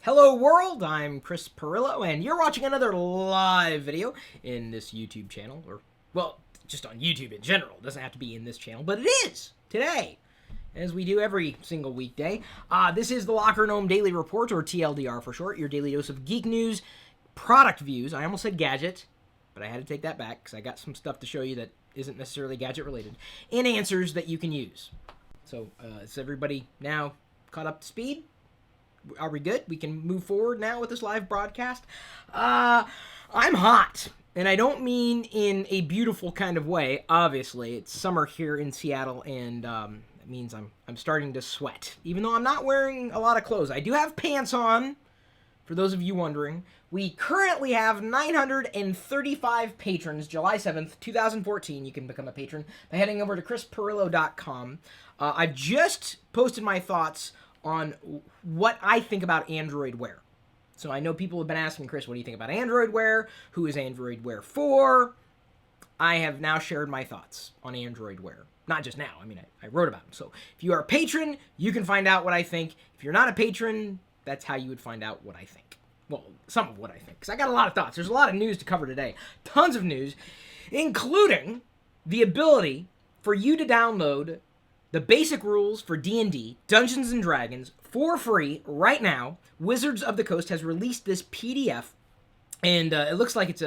Hello world, I'm Chris Pirillo, and you're watching another live video in this YouTube channel, or, well, just on YouTube in general. It doesn't have to be in this channel, but it is today, as we do every single weekday. This is the LockerGnome Daily Report, or TLDR for short, your daily dose of geek news, product views. I almost said gadget, but I had to take that back, because I got some stuff to show you that isn't necessarily gadget related, and answers that you can use. So, is everybody now caught up to speed? Are we good? We can move forward now with this live broadcast. I'm hot, and I don't mean in a beautiful kind of way. Obviously, it's summer here in Seattle, and it means I'm starting to sweat, even though I'm not wearing a lot of clothes. I do have pants on, for those of you wondering. We currently have 935 patrons. July 7th, 2014. You can become a patron by heading over to chrispirillo.com. I just posted my thoughts on what I think about Android Wear. So I know people have been asking, Chris, what do you think about Android Wear? Who is Android Wear for? I have now shared my thoughts on Android Wear. Not just now. I mean, I wrote about them. So if you are a patron, you can find out what I think. If you're not a patron, that's how you would find out what I think. Well, some of what I think. Because I got a lot of thoughts. There's a lot of news to cover today. Tons of news, including the ability for you to download the basic rules for D&D, Dungeons & Dragons, for free right now. Wizards of the Coast has released this PDF, and it looks like it's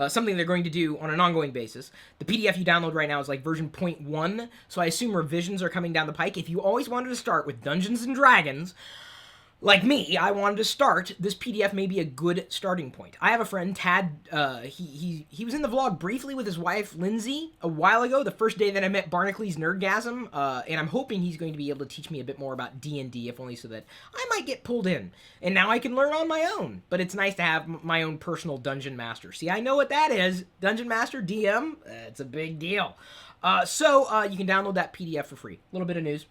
something they're going to do on an ongoing basis. The PDF you download right now is like version 0.1, so I assume revisions are coming down the pike. If you always wanted to start with Dungeons & Dragons, like me, I wanted to start. This PDF may be a good starting point. I have a friend, Tad. He was in the vlog briefly with his wife, Lindsay, a while ago, the first day that I met Barnacules Nerdgasm, and I'm hoping he's going to be able to teach me a bit more about D&D, if only so that I might get pulled in. And now I can learn on my own. But it's nice to have my own personal Dungeon Master. See, I know what that is. Dungeon Master, DM, it's a big deal. So you can download that PDF for free. A little bit of news.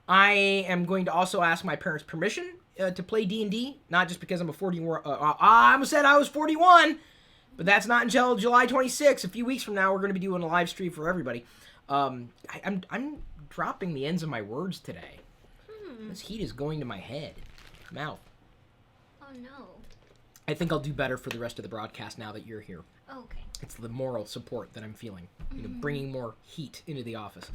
I am going to also ask my parents' permission to play D&D, not just because I'm a 41. I almost said I was 41, but that's not until July 26th. A few weeks from now, we're going to be doing a live stream for everybody. I'm dropping the ends of my words today. This heat is going to my head, mouth. Oh no. I think I'll do better for the rest of the broadcast now that you're here. Oh, okay. It's the moral support that I'm feeling. You know, bringing more heat into the office.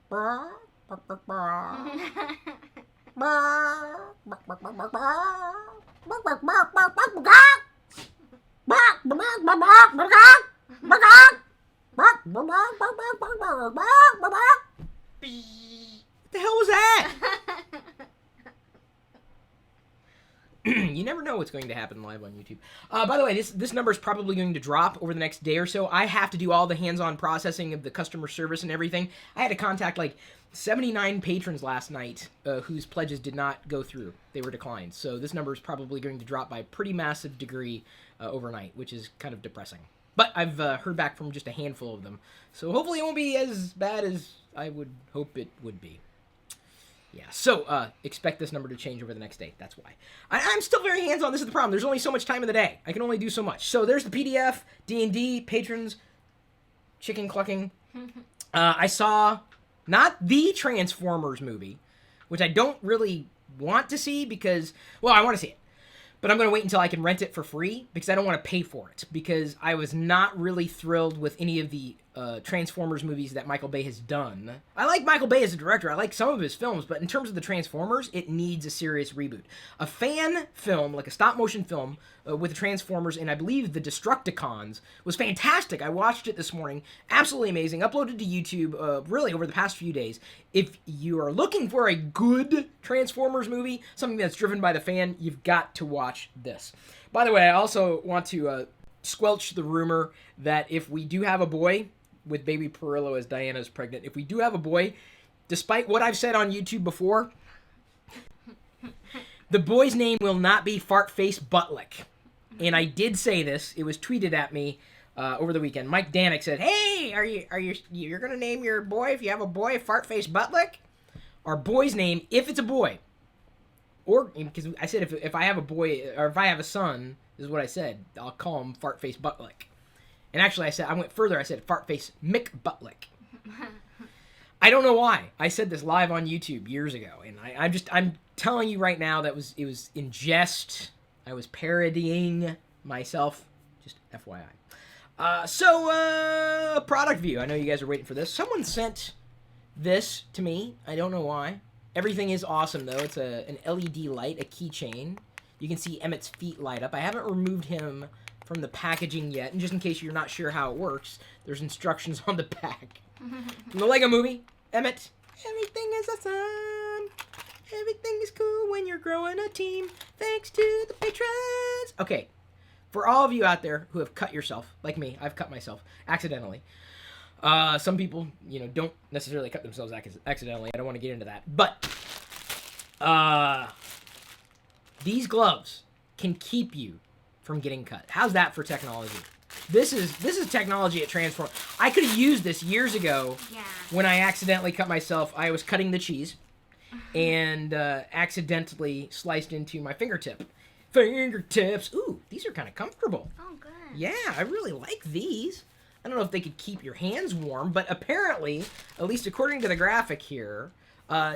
What the hell was that? You never know what's going to happen live on YouTube. By the way, this number is probably going to drop over the next day or so. I have to do all the hands-on processing of the customer service and everything. I had to contact like 79 patrons last night whose pledges did not go through. They were declined. So this number is probably going to drop by a pretty massive degree overnight, which is kind of depressing. But I've heard back from just a handful of them. So hopefully it won't be as bad as I would hope it would be. Yeah, so expect this number to change over the next day. That's why. I'm still very hands-on. This is the problem. There's only so much time in the day. I can only do so much. So there's the PDF, D&D, patrons, chicken clucking. I saw not the Transformers movie, which I don't really want to see because, well, I want to see it. But I'm going to wait until I can rent it for free because I don't want to pay for it. Because I was not really thrilled with any of the Transformers movies that Michael Bay has done. I like Michael Bay as a director. I like some of his films. But in terms of the Transformers, it needs a serious reboot. A fan film, like a stop-motion film with the Transformers and I believe the Destructicons was fantastic. I watched it this morning. Absolutely amazing. Uploaded to YouTube really over the past few days. If you are looking for a good Transformers movie, something that's driven by the fan, you've got to watch this. By the way, I also want to squelch the rumor that if we do have a boy, with baby Pirillo as Diana's pregnant, if we do have a boy, despite what I've said on YouTube before, the boy's name will not be Fartfacebuttlick. And I did say this. It was tweeted at me over the weekend. Mike Danik said, "Hey, you're gonna name your boy, if you have a boy, Fartfacebuttlick?" Our boy's name, if it's a boy, or because I said if I have a boy or if I have a son, this is what I said. I'll call him Fartfacebuttlick. And actually, I went further. I said Fartface McButtlick. I don't know why. I said this live on YouTube years ago, and I'm telling you right now that it was in jest. I was parodying myself. Just FYI. So product view. I know you guys are waiting for this. Someone sent this to me. I don't know why. Everything is awesome though. It's an LED light, a keychain. You can see Emmett's feet light up. I haven't removed him from the packaging yet, and just in case you're not sure how it works, there's instructions on the back. From the Lego Movie, Emmett. Everything is awesome. Everything is cool when you're growing a team. Thanks to the patrons. Okay, for all of you out there who have cut yourself, like me, I've cut myself accidentally. Some people, don't necessarily cut themselves accidentally. I don't want to get into that. But these gloves can keep you from getting cut. How's that for technology? This is technology at Transform. I could have used this years ago when I accidentally cut myself. I was cutting the cheese and accidentally sliced into my fingertip. Fingertips. Ooh, these are kind of comfortable. Oh, good. Yeah, I really like these. I don't know if they could keep your hands warm, but apparently, at least according to the graphic here,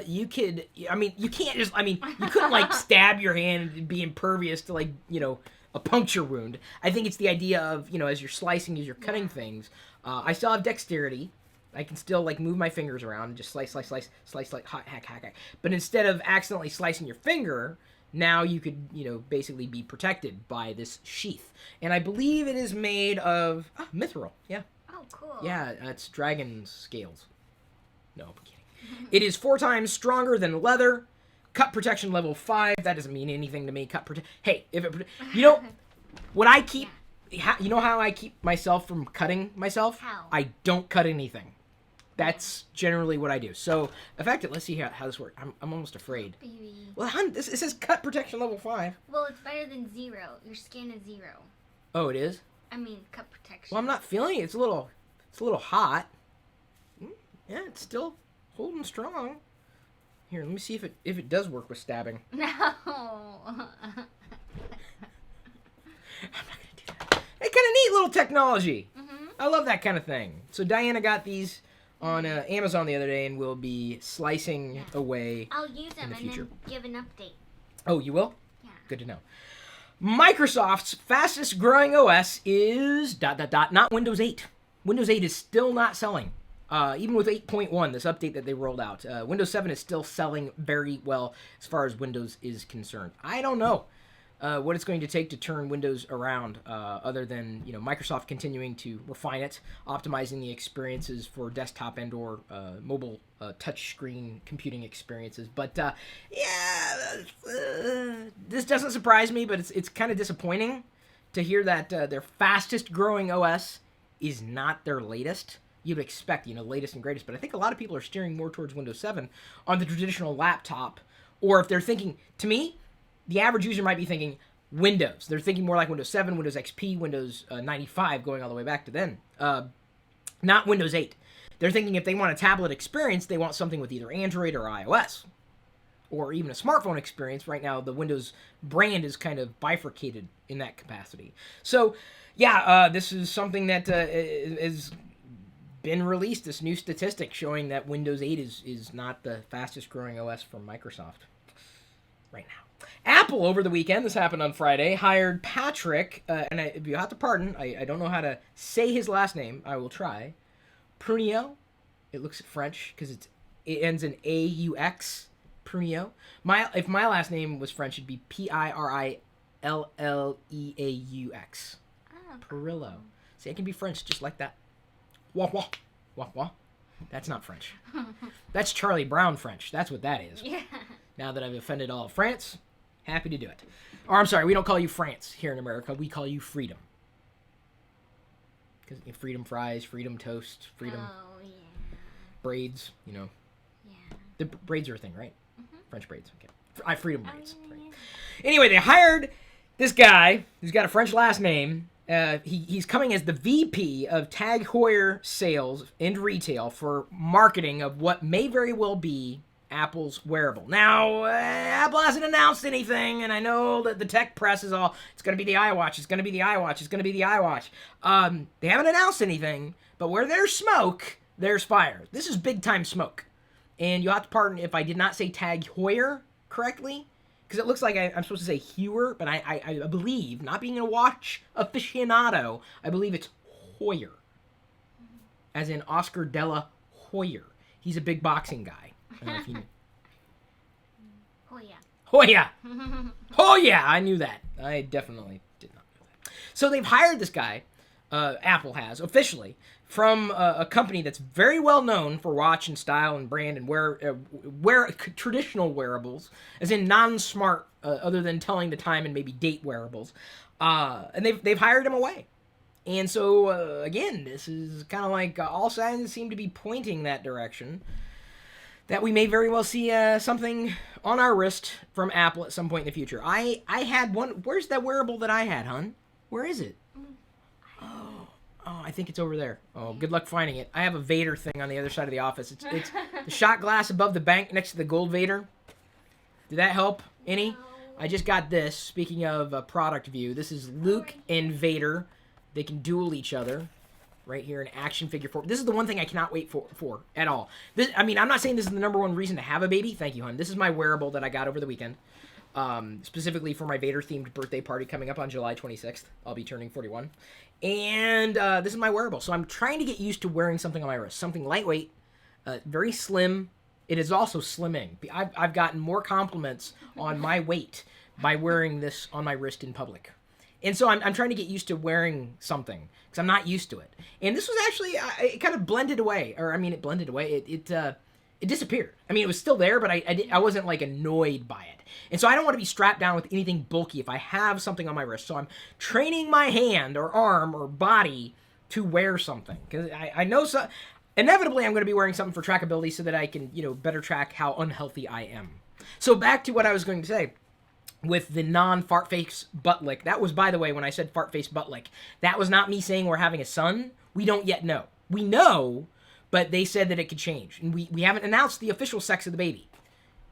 you could, you can't just, you couldn't, like, stab your hand and be impervious to, like, a puncture wound. I think it's the idea of, as you're slicing, as you're cutting things, I still have dexterity. I can still, like, move my fingers around and just slice, hack. But instead of accidentally slicing your finger, now you could, basically be protected by this sheath. And I believe it is made of mithril. Yeah. Oh, cool. Yeah, it's dragon scales. No, I'm kidding. It is 4 times stronger than leather. Cut protection level 5. That doesn't mean anything to me. Hey, if it, what I keep, how I keep myself from cutting myself? How? I don't cut anything. That's generally what I do. So, effectively, let's see how this works. I'm almost afraid. Baby. Well, hon, it says cut protection level 5. Well, it's better than 0. Your skin is 0. Oh, it is? Cut protection. Well, I'm not feeling it. It's a little hot. Yeah, it's still holding strong. Here, let me see if it does work with stabbing. No. I'm not gonna do that. Hey, kind of neat little technology. Mm-hmm. I love that kind of thing. So Diana got these on Amazon the other day, and will be slicing away. I'll use them in the and future. then give an update. Oh, you will? Yeah. Good to know. Microsoft's fastest growing OS is ... not Windows 8. Windows 8 is still not selling. Even with 8.1, this update that they rolled out, Windows 7 is still selling very well as far as Windows is concerned. I don't know what it's going to take to turn Windows around, other than Microsoft continuing to refine it, optimizing the experiences for desktop and/or mobile touchscreen computing experiences. But this doesn't surprise me, but it's kind of disappointing to hear that their fastest growing OS is not their latest. You'd expect, latest and greatest, but I think a lot of people are steering more towards Windows 7 on the traditional laptop, or if they're thinking, to me, the average user might be thinking Windows. They're thinking more like Windows 7, Windows XP, Windows 95, going all the way back to then. Not Windows 8. They're thinking if they want a tablet experience, they want something with either Android or iOS, or even a smartphone experience. Right now, the Windows brand is kind of bifurcated in that capacity. So, yeah, this is something that is been released, this new statistic showing that Windows 8 is not the fastest growing OS from Microsoft right now. Apple, over the weekend, this happened on Friday, hired Patrick, and if you have to pardon, I don't know how to say his last name. I will try. Pruniaux. It looks French because it ends in A-U-X. Pruniaux. If my last name was French, it'd be P-I-R-I-L-L-E-A-U-X. Oh, Pirillo. See, I can be French just like that. Wah, wah. Wah, wah. That's not French. That's Charlie Brown French. That's what that is. Yeah. Now that I've offended all of France, happy to do it. Or, I'm sorry, we don't call you France here in America. We call you freedom. Because freedom fries, freedom toast, freedom braids, Yeah. The braids are a thing, right? Mm-hmm. French braids. Okay. Freedom braids. Yeah. Right. Anyway, they hired this guy who's got a French last name. He's coming as the VP of Tag Heuer sales and retail for marketing of what may very well be Apple's wearable. Now, Apple hasn't announced anything, and I know that the tech press is all, it's going to be the iWatch, it's going to be the iWatch, it's going to be the iWatch. They haven't announced anything, but where there's smoke, there's fire. This is big time smoke. And you'll have to pardon if I did not say tag Heuer correctly, because it looks like I'm supposed to say Heuer, but I believe, not being a watch aficionado, I believe it's Heuer. As in Oscar de la Hoyer. He's a big boxing guy. I don't know if you know. Hoya! Hoya! I knew that. I definitely did not know that. So they've hired this guy, Apple has, officially, from a company that's very well known for watch and style and brand and wear traditional wearables, as in non-smart, other than telling the time and maybe date wearables. And they've hired him away. And so, again, this is kind of like all signs seem to be pointing that direction, that we may very well see something on our wrist from Apple at some point in the future. I had one. Where's that wearable that I had, hon? Where is it? Oh, I think it's over there. Oh, good luck finding it. I have a Vader thing on the other side of the office. It's the shot glass above the bank next to the gold Vader. Did that help any? I just got this. Speaking of product view, this is Luke and Vader. They can duel each other. Right here in action figure form. This is the one thing I cannot wait for at all. I'm not saying this is the number one reason to have a baby. Thank you, hon. This is my wearable that I got over the weekend. Specifically for my Vader-themed birthday party coming up on July 26th. I'll be turning 41. And this is my wearable. So I'm trying to get used to wearing something on my wrist. Something lightweight, very slim. It is also slimming. I've gotten more compliments on my weight by wearing this on my wrist in public. And so I'm trying to get used to wearing something because I'm not used to it. And this was actually, it kind of blended away. It blended away. It disappeared. I mean, it was still there, but I wasn't like annoyed by it. And so I don't want to be strapped down with anything bulky if I have something on my wrist. So I'm training my hand or arm or body to wear something. Because I know inevitably I'm going to be wearing something for trackability so that I can, better track how unhealthy I am. So back to what I was going to say. With the non-Fartfacebuttlick. That was, by the way, when I said Fartfacebuttlick, that was not me saying we're having a son. We don't yet know. We know, but they said that it could change. And we haven't announced the official sex of the baby.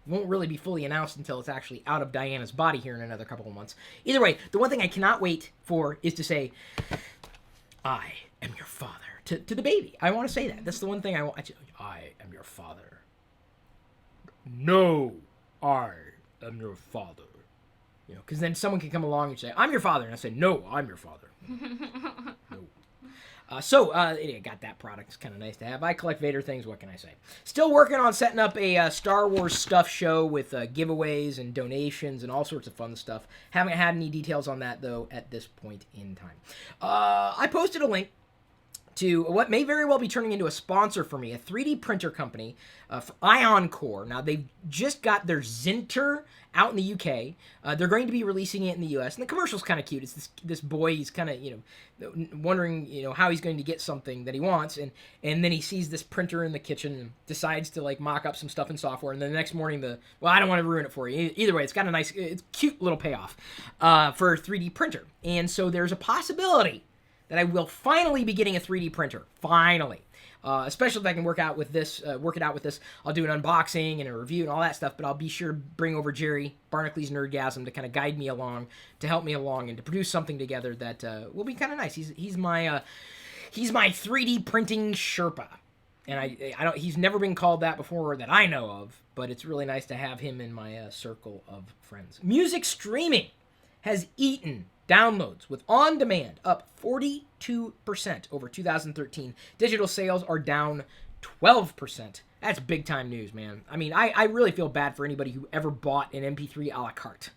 It won't really be fully announced until it's actually out of Diana's body here in another couple of months. Either way, the one thing I cannot wait for is to say, I am your father. To the baby. I want to say that. That's the one thing I want. I am your father. No, I am your father. Because then someone can come along and say, I'm your father. And I say, no, I'm your father. No. So, I got that product. It's kind of nice to have. I collect Vader things. What can I say? Still working on setting up a Star Wars stuff show with giveaways and donations and all sorts of fun stuff. Haven't had any details on that, though, at this point in time. I posted a link to what may very well be turning into a sponsor for me, a 3D printer company for Ion Core. Now, they've just got their Zinter out in the UK. They're going to be releasing it in the US, and the commercial's kind of cute. It's this boy, he's kind of, wondering, how he's going to get something that he wants, and then he sees this printer in the kitchen and decides to, mock up some stuff in software, and then the next morning I don't want to ruin it for you. Either way, it's got a nice, it's cute little payoff for a 3D printer. And so there's a possibility that I will finally be getting a 3D printer. Finally. Especially if I can work it out with this. I'll do an unboxing and a review and all that stuff, but I'll be sure to bring over Jerry, Barnacle Nerdgasm, to kind of guide me along, to help me along, and to produce something together that will be kind of nice. He's my 3D printing Sherpa. And he's never been called that before that I know of, but it's really nice to have him in my circle of friends. Music streaming has eaten downloads with On Demand up 42% over 2013. Digital sales are down 12%. That's big time news, man. I really feel bad for anybody who ever bought an MP3 a la carte.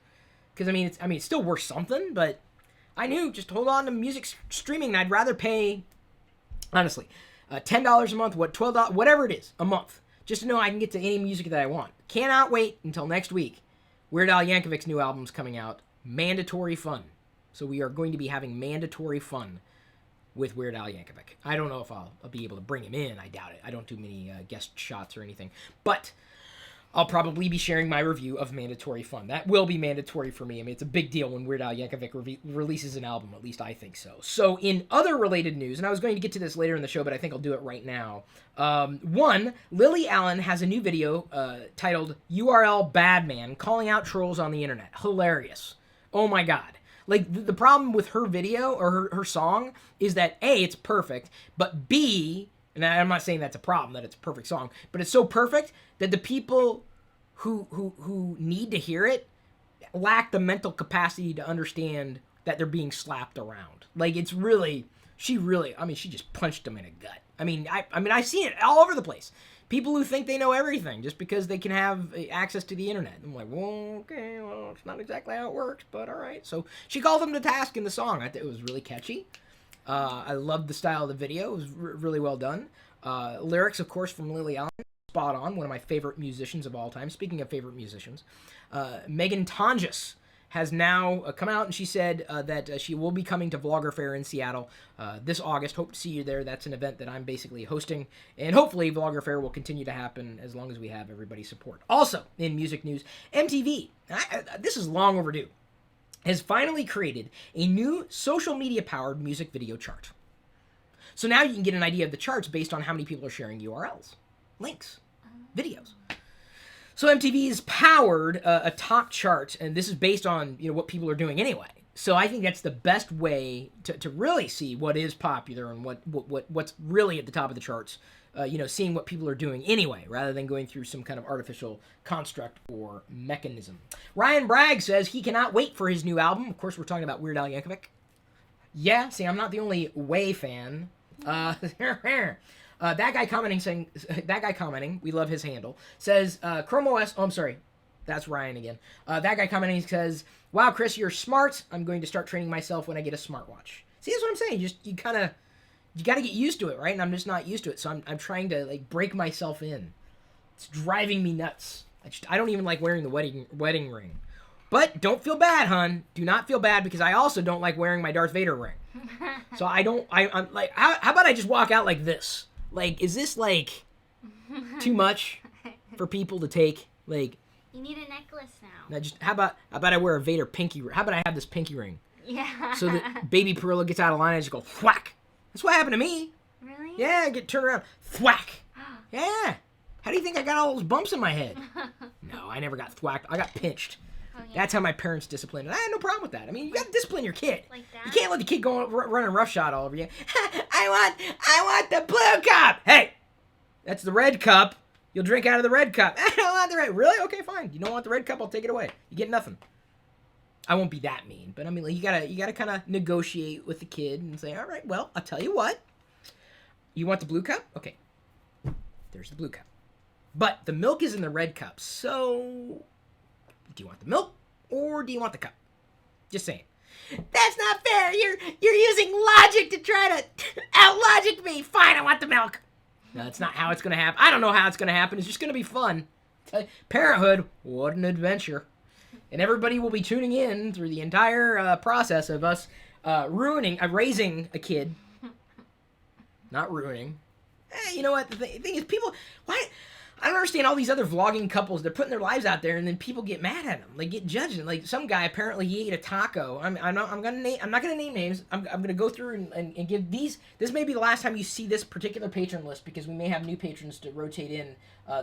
Because it's still worth something, but I knew just hold on to music streaming, and I'd rather pay, honestly, $10 a month, $12, whatever it is, a month, just to know I can get to any music that I want. Cannot wait until next week. Weird Al Yankovic's new album's coming out. Mandatory fun. So we are going to be having mandatory fun with Weird Al Yankovic. I don't know if I'll be able to bring him in. I doubt it. I don't do many guest shots or anything. But I'll probably be sharing my review of Mandatory Fun. That will be mandatory for me. It's a big deal when Weird Al Yankovic releases an album. At least I think so. So in other related news, and I was going to get to this later in the show, but I think I'll do it right now. One, Lily Allen has a new video titled URL Badman, calling out trolls on the internet. Hilarious. Oh my god. The problem with her video, or her song, is that A, it's perfect, but B, And I'm not saying that's a problem, that it's a perfect song, but it's so perfect that the people who need to hear it lack the mental capacity to understand that they're being slapped around. Like, it's really, she just punched them in a gut. I mean, I've seen it all over the place. People who think they know everything just because they can have access to the internet. I'm like, well, okay, well, it's not exactly how it works, but all right. So she called them to task in the song. I thought it was really catchy. I loved the style of the video. It was really well done. Lyrics, of course, from Lily Allen. Spot on. One of my favorite musicians of all time. Speaking of favorite musicians, Megan Tonjes has now come out, and she said that she will be coming to Vlogger Fair in Seattle this August. Hope to see you there. That's an event that I'm basically hosting, and hopefully Vlogger Fair will continue to happen as long as we have everybody's support. Also, in music news, MTV, this is long overdue, has finally created a new social media-powered music video chart. So now you can get an idea of the charts based on how many people are sharing URLs, links, videos. So MTV's powered a top chart, and this is based on what people are doing anyway. So I think that's the best way to really see what is popular and what's really at the top of the charts. Seeing what people are doing anyway, rather than going through some kind of artificial construct or mechanism. Ryan Bragg says he cannot wait for his new album. Of course, we're talking about Weird Al Yankovic. Yeah, see, I'm not the only Way fan. That guy commenting, we love his handle, says, Chrome OS, oh, I'm sorry, that's Ryan again. That guy commenting says, wow, Chris, you're smart. I'm going to start training myself when I get a smartwatch. See, that's what I'm saying. You got to get used to it, right? And I'm just not used to it, so I'm trying to, break myself in. It's driving me nuts. I don't even like wearing the wedding ring. But don't feel bad, hun. Do not feel bad, because I also don't like wearing my Darth Vader ring. So I'm like, how about I just walk out like this? Is this, too much for people to take? You need a necklace now. How about I wear a Vader pinky ring? How about I have this pinky ring? Yeah. So that baby Pirillo gets out of line and I just go, thwack. That's what happened to me. Really? Yeah, I get turned around, thwack. Yeah. How do you think I got all those bumps in my head? No, I never got thwacked. I got pinched. Oh, yeah. That's how my parents disciplined me. I had no problem with that. I mean, you got to discipline your kid. Like that? You can't let the kid go running roughshod all over you. I want the blue cup. Hey, that's the red cup. You'll drink out of the red cup. I don't want the red. Really? Okay, fine. You don't want the red cup? I'll take it away. You get nothing. I won't be that mean, but I mean, you gotta kind of negotiate with the kid and say, all right, well, I'll tell you what. You want the blue cup? Okay, there's the blue cup. But the milk is in the red cup, so do you want the milk or do you want the cup? Just saying. That's not fair. You're using logic to try to out-logic me. Fine, I want the milk. No, that's not how it's going to happen. I don't know how it's going to happen. It's just going to be fun. Parenthood, what an adventure. And everybody will be tuning in through the entire process of us raising a kid. Not ruining. You know what? The thing is, people... Why... I don't understand all these other vlogging couples. They're putting their lives out there, and then people get mad at them. They get judged. Like some guy, apparently he ate a taco. I'm not gonna name names. I'm gonna go through and give these. This may be the last time you see this particular patron list, because we may have new patrons to rotate in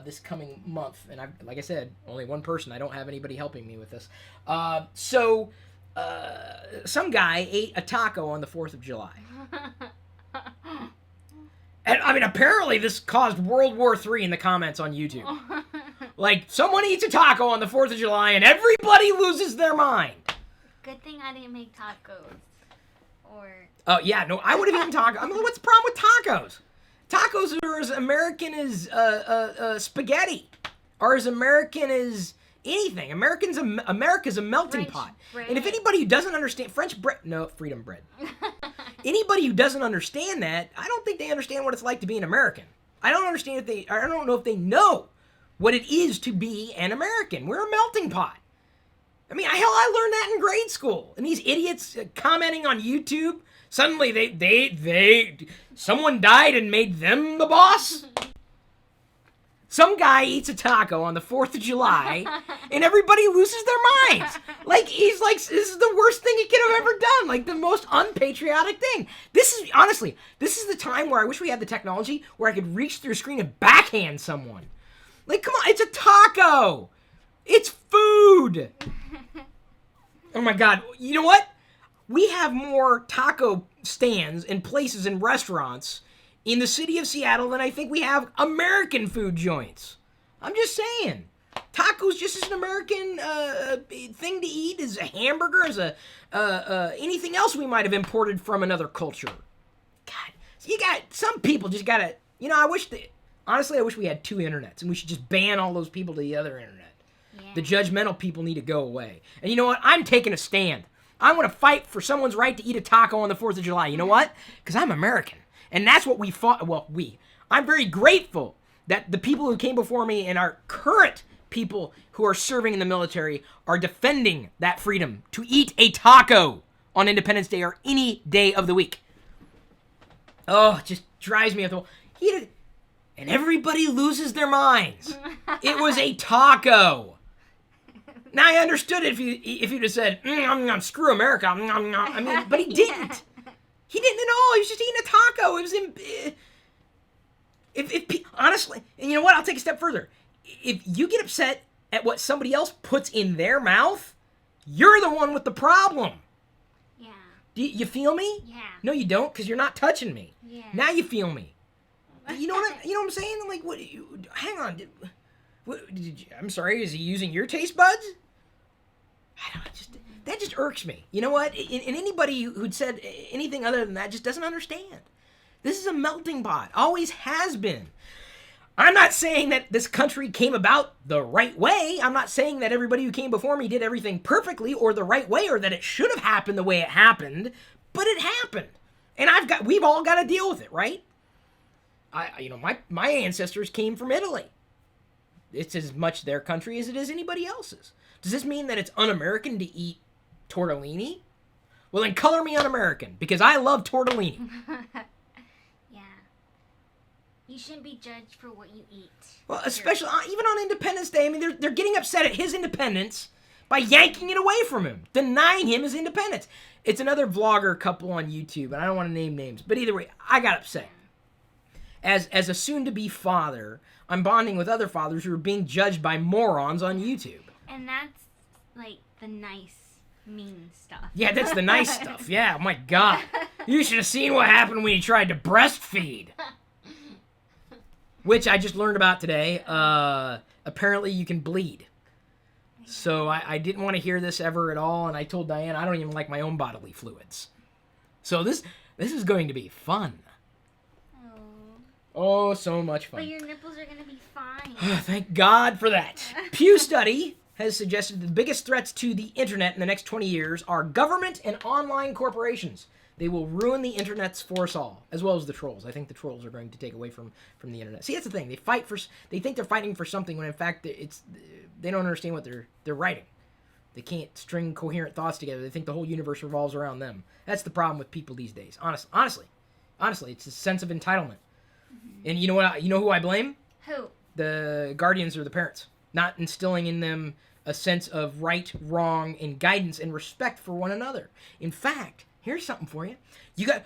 this coming month. And like I said, only one person. I don't have anybody helping me with this. So some guy ate a taco on the 4th of July. And, I mean, apparently this caused World War III in the comments on YouTube. Like, someone eats a taco on the 4th of July and everybody loses their mind. Good thing I didn't make tacos. Or... Oh, yeah, no, I would have eaten tacos. I mean, what's the problem with tacos? Tacos are as American as spaghetti. Or as American as anything. America's a melting pot. Bread. And if anybody who doesn't understand... French bread... No, freedom bread. Anybody who doesn't understand that, I don't think they understand what it's like to be an American. I don't know if they know what it is to be an American. We're a melting pot. I mean, I learned that in grade school. And these idiots commenting on YouTube, suddenly someone died and made them the boss. Some guy eats a taco on the 4th of July, and everybody loses their minds. He's like, this is the worst thing he could have ever done. Like, the most unpatriotic thing. This is the time where I wish we had the technology where I could reach through a screen and backhand someone. Like, come on, it's a taco. It's food. Oh my God. You know what? We have more taco stands and places and restaurants in the city of Seattle than I think we have American food joints. I'm just saying. Tacos just as an American thing to eat as a hamburger, as a anything else we might have imported from another culture. God, so you got some people just gotta. Honestly, I wish we had two internets and we should just ban all those people to the other internet. Yeah. The judgmental people need to go away. And you know what? I'm taking a stand. I'm gonna fight for someone's right to eat a taco on the 4th of July. You know what? Because I'm American, and that's what we fought. Well, I'm very grateful that the people who came before me and our current people who are serving in the military are defending that freedom to eat a taco on Independence Day or any day of the week. Oh, it just drives me up the wall. And everybody loses their minds. It was a taco. Now I understood it if you'd have said, screw America. But he didn't. He didn't at all. He was just eating a taco. It was honestly, and you know what? I'll take a step further. If you get upset at what somebody else puts in their mouth, you're the one with the problem. Yeah. Do you feel me? Yeah. No, you don't, because you're not touching me. Yeah. Now you feel me. You know what I'm saying? Like, what? Hang on. I'm sorry. Is he using your taste buds? I don't. That just irks me. You know what? And anybody who'd said anything other than that just doesn't understand. This is a melting pot. Always has been. I'm not saying that this country came about the right way. I'm not saying that everybody who came before me did everything perfectly or the right way or that it should have happened the way it happened, but it happened. And we've all got to deal with it, right? My ancestors came from Italy. It's as much their country as it is anybody else's. Does this mean that it's un-American to eat tortellini? Well, then color me un-American, because I love tortellini. Yeah. You shouldn't be judged for what you eat. Well, especially even on Independence Day. I mean, they're getting upset at his independence by yanking it away from him, denying him his independence. It's another vlogger couple on YouTube, and I don't want to name names, but either way, I got upset. As a soon-to-be father, I'm bonding with other fathers who are being judged by morons on YouTube. And that's, like, the nice, mean stuff. Yeah, that's the nice stuff. Yeah, oh my God. You should have seen what happened when he tried to breastfeed. Which I just learned about today. Apparently you can bleed. So I didn't want to hear this ever at all, and I told Diane I don't even like my own bodily fluids. So this is going to be fun. Oh, so much fun. But your nipples are going to be fine. Thank God for that. Pew Study has suggested the biggest threats to the internet in the next 20 years are government and online corporations. They will ruin the internets for us all, as well as the trolls. I think the trolls are going to take away from the internet. See, that's the thing. They think they're fighting for something when in fact they don't understand what they're writing. They can't string coherent thoughts together. They think the whole universe revolves around them. That's the problem with people these days. Honestly, it's a sense of entitlement. And you know what? You know who I blame? Who? The guardians or the parents. Not instilling in them a sense of right, wrong, and guidance and respect for one another. In fact, here's something for you. You got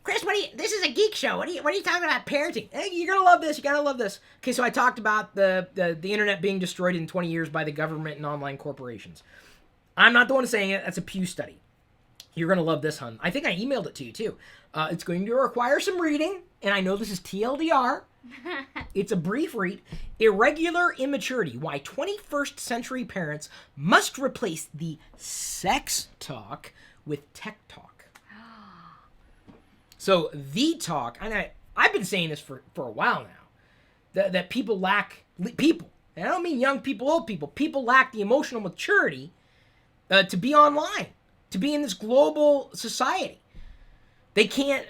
Chris. This is a geek show. What are you talking about parenting? Hey, you're gonna love this. You gotta love this. Okay, so I talked about the internet being destroyed in 20 years by the government and online corporations. I'm not the one saying it. That's a Pew study. You're gonna love this, hun. I think I emailed it to you too. It's going to require some reading, and I know this is TLDR. It's a brief read. Irregular immaturity. Why 21st century parents must replace the sex talk with tech talk. So the talk, and I've been saying this for a while now, that people lack, and I don't mean young people, old people lack the emotional maturity to be online, to be in this global society. They can't,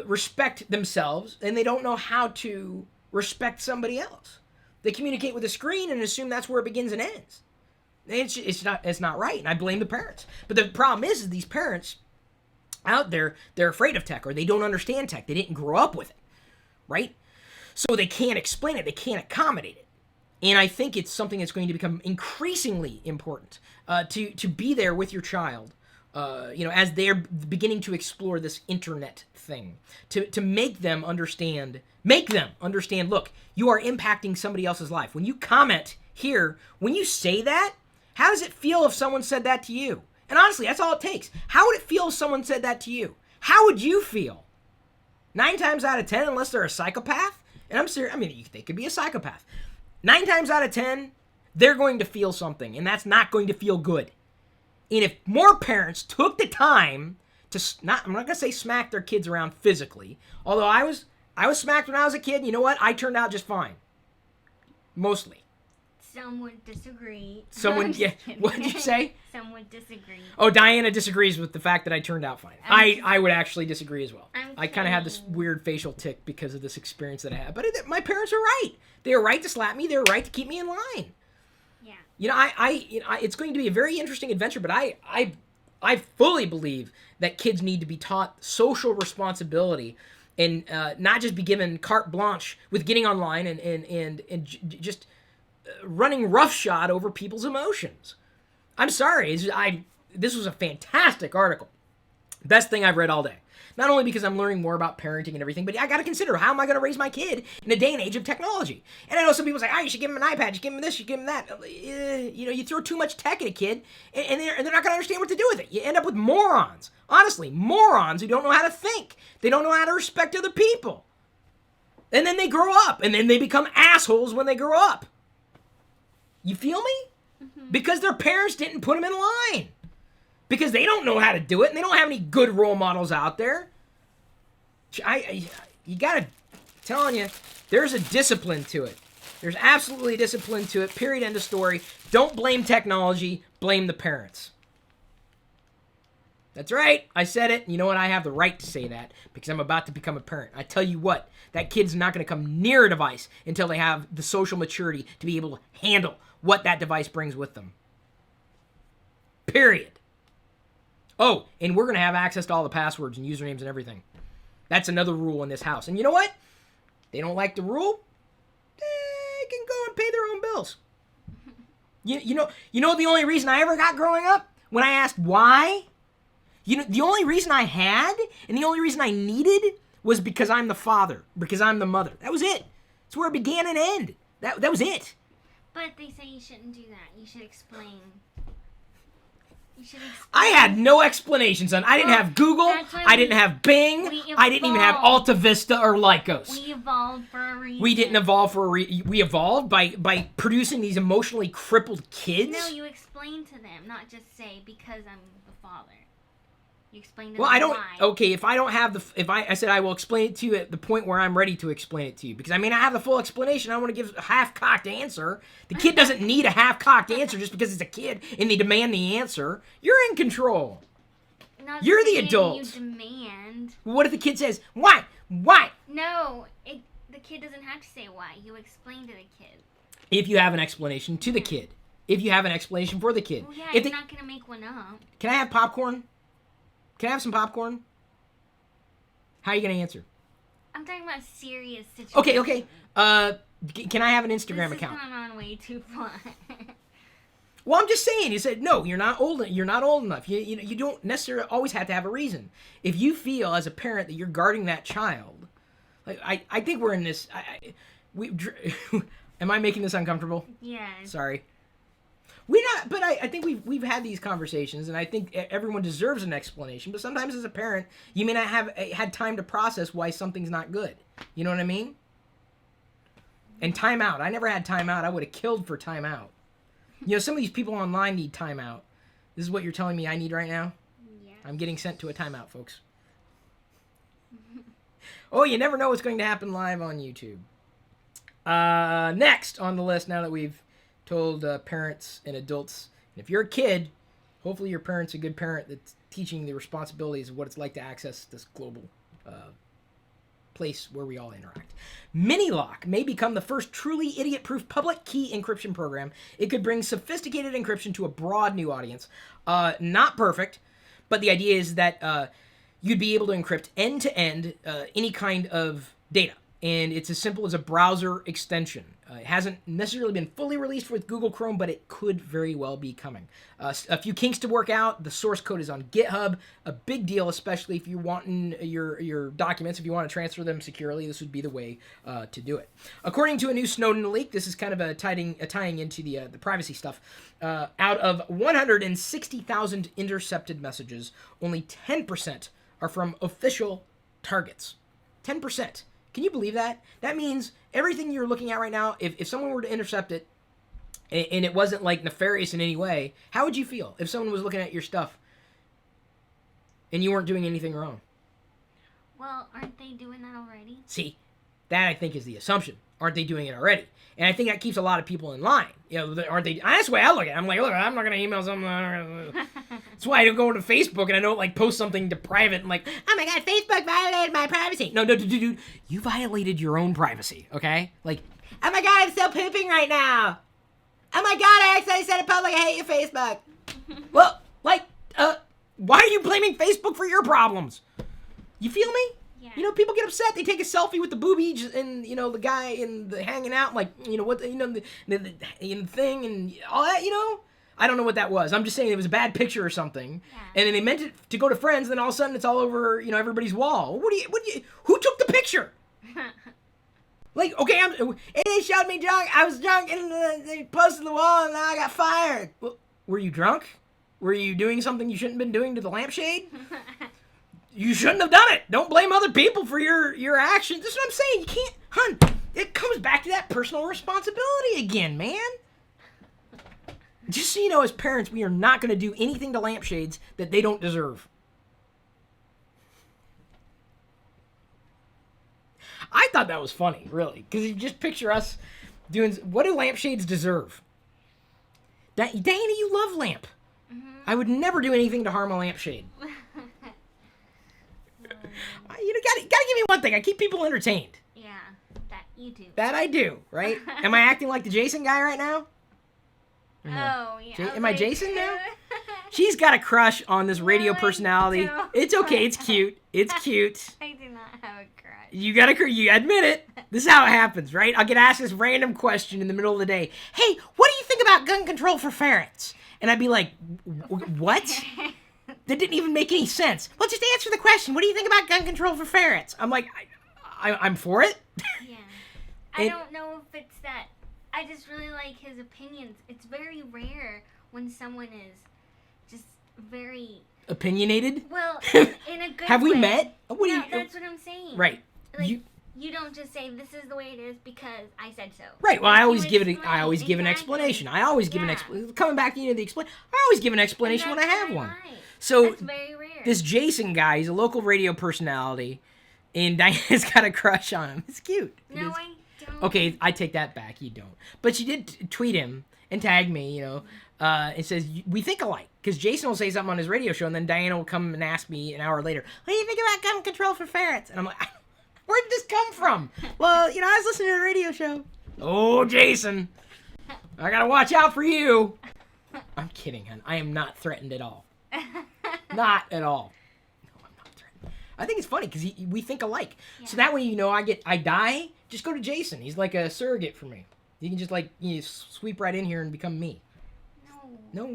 respect themselves, and they don't know how to respect somebody else. They communicate with a screen and assume that's where it begins and ends. It's not right, and I blame the parents. But the problem is these parents out there, they're afraid of tech, or they don't understand tech. They didn't grow up with it, right? So they can't explain it. They can't accommodate it. And I think it's something that's going to become increasingly important to be there with your child. As they're beginning to explore this internet thing, to make them understand, look, you are impacting somebody else's life. When you comment here, when you say that, how does it feel if someone said that to you? And honestly, that's all it takes. How would it feel if someone said that to you? How would you feel? 9 times out of 10, unless they're a psychopath, and I'm serious, I mean, they could be a psychopath. 9 times out of 10, they're going to feel something, and that's not going to feel good. And if more parents took the time to I'm not going to say smack their kids around physically, although I was smacked when I was a kid, you know what? I turned out just fine. Mostly. Some would disagree. Someone, yeah. What did you say? Some would disagree. Oh, Diana disagrees with the fact that I turned out fine. I would actually disagree as well. I kind of had this weird facial tic because of this experience that I had. But my parents are right. They were right to slap me. They were right to keep me in line. Yeah. You know, it's going to be a very interesting adventure, but I fully believe that kids need to be taught social responsibility and not just be given carte blanche with getting online and just running roughshod over people's emotions. I'm sorry. This was a fantastic article. Best thing I've read all day. Not only because I'm learning more about parenting and everything, but I got to consider, how am I going to raise my kid in a day and age of technology? And I know some people say, you should give him an iPad, you should give him this, you should give him that. You know, you throw too much tech at a kid, and they're not going to understand what to do with it. You end up with morons. Honestly, morons who don't know how to think. They don't know how to respect other people. And then they grow up, and then they become assholes when they grow up. You feel me? Mm-hmm. Because their parents didn't put them in line. Because they don't know how to do it, and they don't have any good role models out there. You gotta, telling you, there's a discipline to it. There's absolutely a discipline to it, period, end of story. Don't blame technology, blame the parents. That's right, I said it. You know what, I have the right to say that, because I'm about to become a parent. I tell you what, that kid's not gonna come near a device until they have the social maturity to be able to handle what that device brings with them. Period. Oh, and we're going to have access to all the passwords and usernames and everything. That's another rule in this house. And you know what? They don't like the rule? They can go and pay their own bills. You know the only reason I ever got growing up? When I asked why? You know, the only reason I had and the only reason I needed was because I'm the father, because I'm the mother. That was it. That's where it began and ended. That was it. But they say you shouldn't do that. You should explain. I had no explanation, son. I didn't have Google. I didn't have Bing. I didn't even have Alta Vista or Lycos. We evolved for a reason. We didn't evolve for a reason. We evolved by producing these emotionally crippled kids. No, you explain to them, not just say, because I'm the father. You explain to them I don't. why. Okay, if I don't have I said I will explain it to you at the point where I'm ready to explain it to you, because I may not have the full explanation. I don't want to give a half-cocked answer. The kid doesn't need a half-cocked answer just because it's a kid and they demand the answer. You're in control. You're the adult. You demand. What if the kid says, "Why? Why?" No, the kid doesn't have to say why. You explain to the kid. If you have an explanation to the kid. If you have an explanation for the kid. Well, yeah, you're not gonna make one up. Can I have popcorn? Can I have some popcorn? How are you going to answer? I'm talking about a serious situation. Okay. Can I have an Instagram account? This is going on way too far. Well, I'm just saying. You said, no, you're not old enough. You don't necessarily always have to have a reason. If you feel as a parent that you're guarding that child, like I think we're in this... Am I making this uncomfortable? Yeah. Sorry. But I think we've had these conversations, and I think everyone deserves an explanation. But sometimes, as a parent, you may not have had time to process why something's not good. You know what I mean? And timeout. I never had timeout. I would have killed for timeout. You know, some of these people online need timeout. This is what you're telling me I need right now? Yeah. I'm getting sent to a timeout, folks. Oh, you never know what's going to happen live on YouTube. Next on the list, now that we've told parents and adults, and if you're a kid, hopefully your parent's a good parent that's teaching the responsibilities of what it's like to access this global place where we all interact. miniLock may become the first truly idiot-proof public key encryption program. It could bring sophisticated encryption to a broad new audience. Not perfect, but the idea is that you'd be able to encrypt end-to-end any kind of data. And it's as simple as a browser extension. It hasn't necessarily been fully released with Google Chrome, but it could very well be coming. A few kinks to work out. The source code is on GitHub. A big deal, especially if you're wanting your documents, if you want to transfer them securely, this would be the way to do it. According to a new Snowden leak, this is kind of tying into the privacy stuff. Out of 160,000 intercepted messages, only 10% are from official targets. 10%. Can you believe that? That means everything you're looking at right now, if someone were to intercept it, and it wasn't like nefarious in any way, how would you feel if someone was looking at your stuff and you weren't doing anything wrong? Well, aren't they doing that already? See, that I think is the assumption. Aren't they doing it already? And I think that keeps a lot of people in line. You know, aren't they? That's the way I look at it. I'm like, look, I'm not going to email something. That's why I don't go to Facebook and I don't like post something to private and like, oh my God, Facebook violated my privacy. No, dude, you violated your own privacy, okay? Like, oh my God, I'm still pooping right now. Oh my God, I accidentally said in public, I hate you, Facebook. Well, like, why are you blaming Facebook for your problems? You feel me? Yeah. You know, people get upset. They take a selfie with the boobies and, you know, the guy and the hanging out, like, you know, what, you know, the thing and all that, you know? I don't know what that was. I'm just saying it was a bad picture or something. Yeah. And then they meant it to go to friends, and then all of a sudden it's all over, you know, everybody's wall. Who took the picture? Like, okay, they showed me drunk. I was drunk, and they posted the wall, and now I got fired. Well, were you drunk? Were you doing something you shouldn't have been doing to the lampshade? You shouldn't have done it. Don't blame other people for your actions. That's what I'm saying. You can't, hun. It comes back to that personal responsibility again, man. Just so you know, as parents, we are not going to do anything to lampshades that they don't deserve. I thought that was funny, really, because you just picture us doing. What do lampshades deserve? Dana, you love lamp. Mm-hmm. I would never do anything to harm a lampshade. You gotta give me one thing. I keep people entertained. Yeah, that you do. That I do, right? Am I acting like the Jason guy right now? No? Oh, yeah. Am I Jason now? She's got a crush on this radio personality. It's okay. It's cute. It's cute. I do not have a crush. You admit it. This is how it happens, right? I'll get asked this random question in the middle of the day. Hey, what do you think about gun control for ferrets? And I'd be like, what? That didn't even make any sense. Well, just answer the question. What do you think about gun control for ferrets? I'm like, I'm for it. Yeah. I don't know if it's that. I just really like his opinions. It's very rare when someone is just very opinionated. Well, in a good Have way. We met? What do you? That's what I'm saying. Right. Like, you don't just say this is the way it is because I said so. Right. Well, I always give an explanation. I always give an explanation. Coming back into the explanation, I always give an explanation when I have one. Right. So that's very rare. This Jason guy, he's a local radio personality, and Diana's got a crush on him. It's cute. No, I don't. Okay, I take that back. You don't. But she did tweet him and tag me, you know, and says, we think alike. Because Jason will say something on his radio show, and then Diana will come and ask me an hour later, what do you think about gun control for ferrets? And I'm like, where did this come from? Well, you know, I was listening to the radio show. Oh, Jason, I got to watch out for you. I'm kidding, hon. I am not threatened at all. Not at all. No, I'm not threatened. I think it's funny because we think alike. Yeah. So that way, you know, I die, just go to Jason. He's like a surrogate for me. You can just like sweep right in here and become me. No,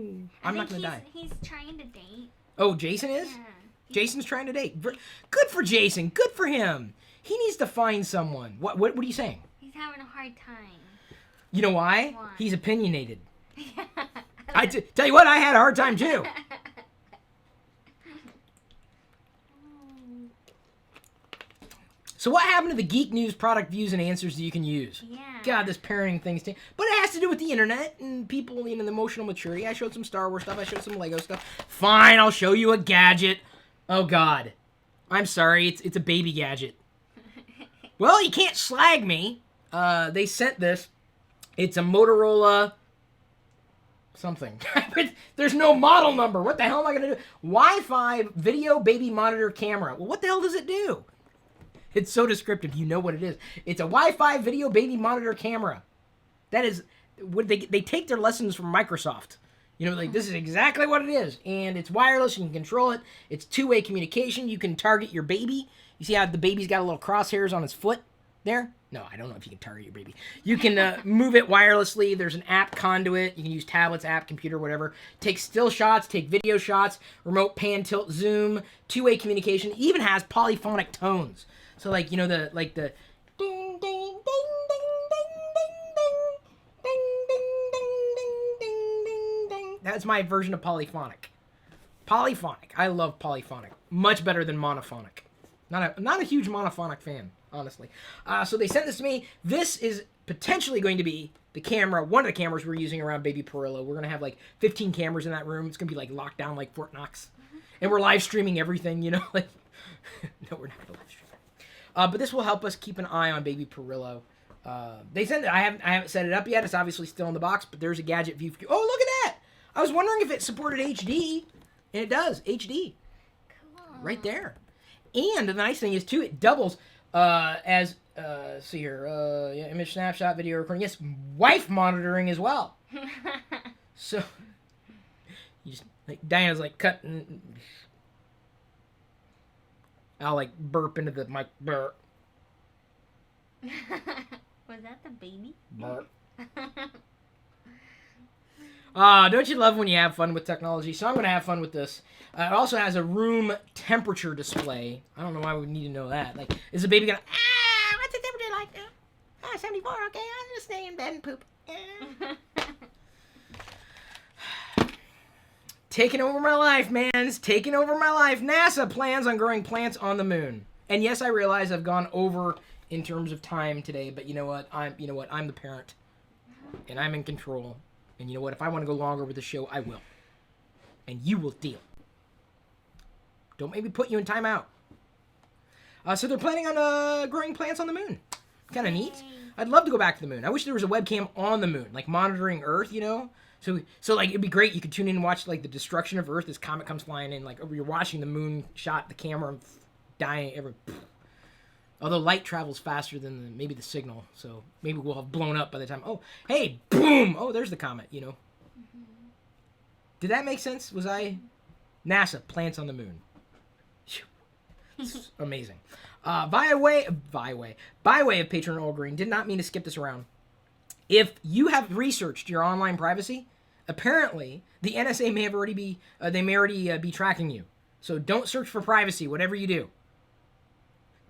I'm not gonna die. He's trying to date. Oh, Jason is? Yeah. Jason's trying to date. Good for Jason. Good for him. He needs to find someone. What are you saying? He's having a hard time. You know why? He's opinionated. Tell you what, I had a hard time too. So what happened to the geek news product views and answers that you can use? Yeah. God, this parenting thing's... But it has to do with the internet and people, you know, the emotional maturity. I showed some Star Wars stuff. I showed some Lego stuff. Fine, I'll show you a gadget. Oh, God. I'm sorry. It's a baby gadget. Well, you can't slag me. They sent this. It's a Motorola... something. There's no model number. What the hell am I going to do? Wi-Fi video baby monitor camera. Well, what the hell does it do? It's so descriptive. You know what it is. It's a Wi-Fi video baby monitor camera. That is, they take their lessons from Microsoft. You know, like, this is exactly what it is. And it's wireless. You can control it. It's two-way communication. You can target your baby. You see how the baby's got a little crosshairs on his foot there? No, I don't know if you can target your baby. You can move it wirelessly. There's an app conduit. You can use tablets, app, computer, whatever. Take still shots, take video shots, remote pan, tilt, zoom, two-way communication. It even has polyphonic tones. So, like, you know, the ding, ding, ding, ding, ding, ding, ding, ding, ding, ding, ding, ding. That's my version of polyphonic. Polyphonic. I love polyphonic. Much better than monophonic. Not a huge monophonic fan, honestly. So they sent this to me. This is potentially going to be the camera, one of the cameras we're using around Baby Pirillo. We're gonna have like 15 cameras in that room. It's gonna be like locked down like Fort Knox, and we're live streaming everything. You know, like no, we're not gonna live stream. But this will help us keep an eye on Baby Pirillo. They sent it. I haven't set it up yet. It's obviously still in the box, but there's a gadget view for you. Oh, look at that! I was wondering if it supported HD, and it does. HD, Cool. right there. And the nice thing is too, it doubles as see here, yeah, image snapshot, video recording. Yes, wife monitoring as well. So you just like Diana's like cutting. I'll like burp into the mic. Burp. Was that the baby? Burp. Don't you love when you have fun with technology? So I'm going to have fun with this. It also has a room temperature display. I don't know why we need to know that. Like, is the baby going to, what's the temperature like now? 74, okay, I'll just stay in bed and poop. Taking over my life, man. It's taking over my life. NASA plans on growing plants on the moon. And yes, I realize I've gone over in terms of time today, but you know what? I'm the parent. And I'm in control. And you know what? If I want to go longer with the show, I will. And you will deal. Don't make me put you in timeout. So they're planning on growing plants on the moon. Kind of neat. I'd love to go back to the moon. I wish there was a webcam on the moon, like monitoring Earth, you know? So like, it'd be great. You could tune in and watch, like, the destruction of Earth. This comet comes flying in, like, you're watching the moon shot, the camera dying. Although light travels faster than maybe the signal, so maybe we'll have blown up by the time. Oh, hey, boom! Oh, there's the comet, you know. Mm-hmm. Did that make sense? Was I? NASA, plants on the moon. Amazing. By way of Patron Earle Greene, did not mean to skip this around. If you have researched your online privacy, apparently the NSA may already be tracking you. So don't search for privacy, whatever you do.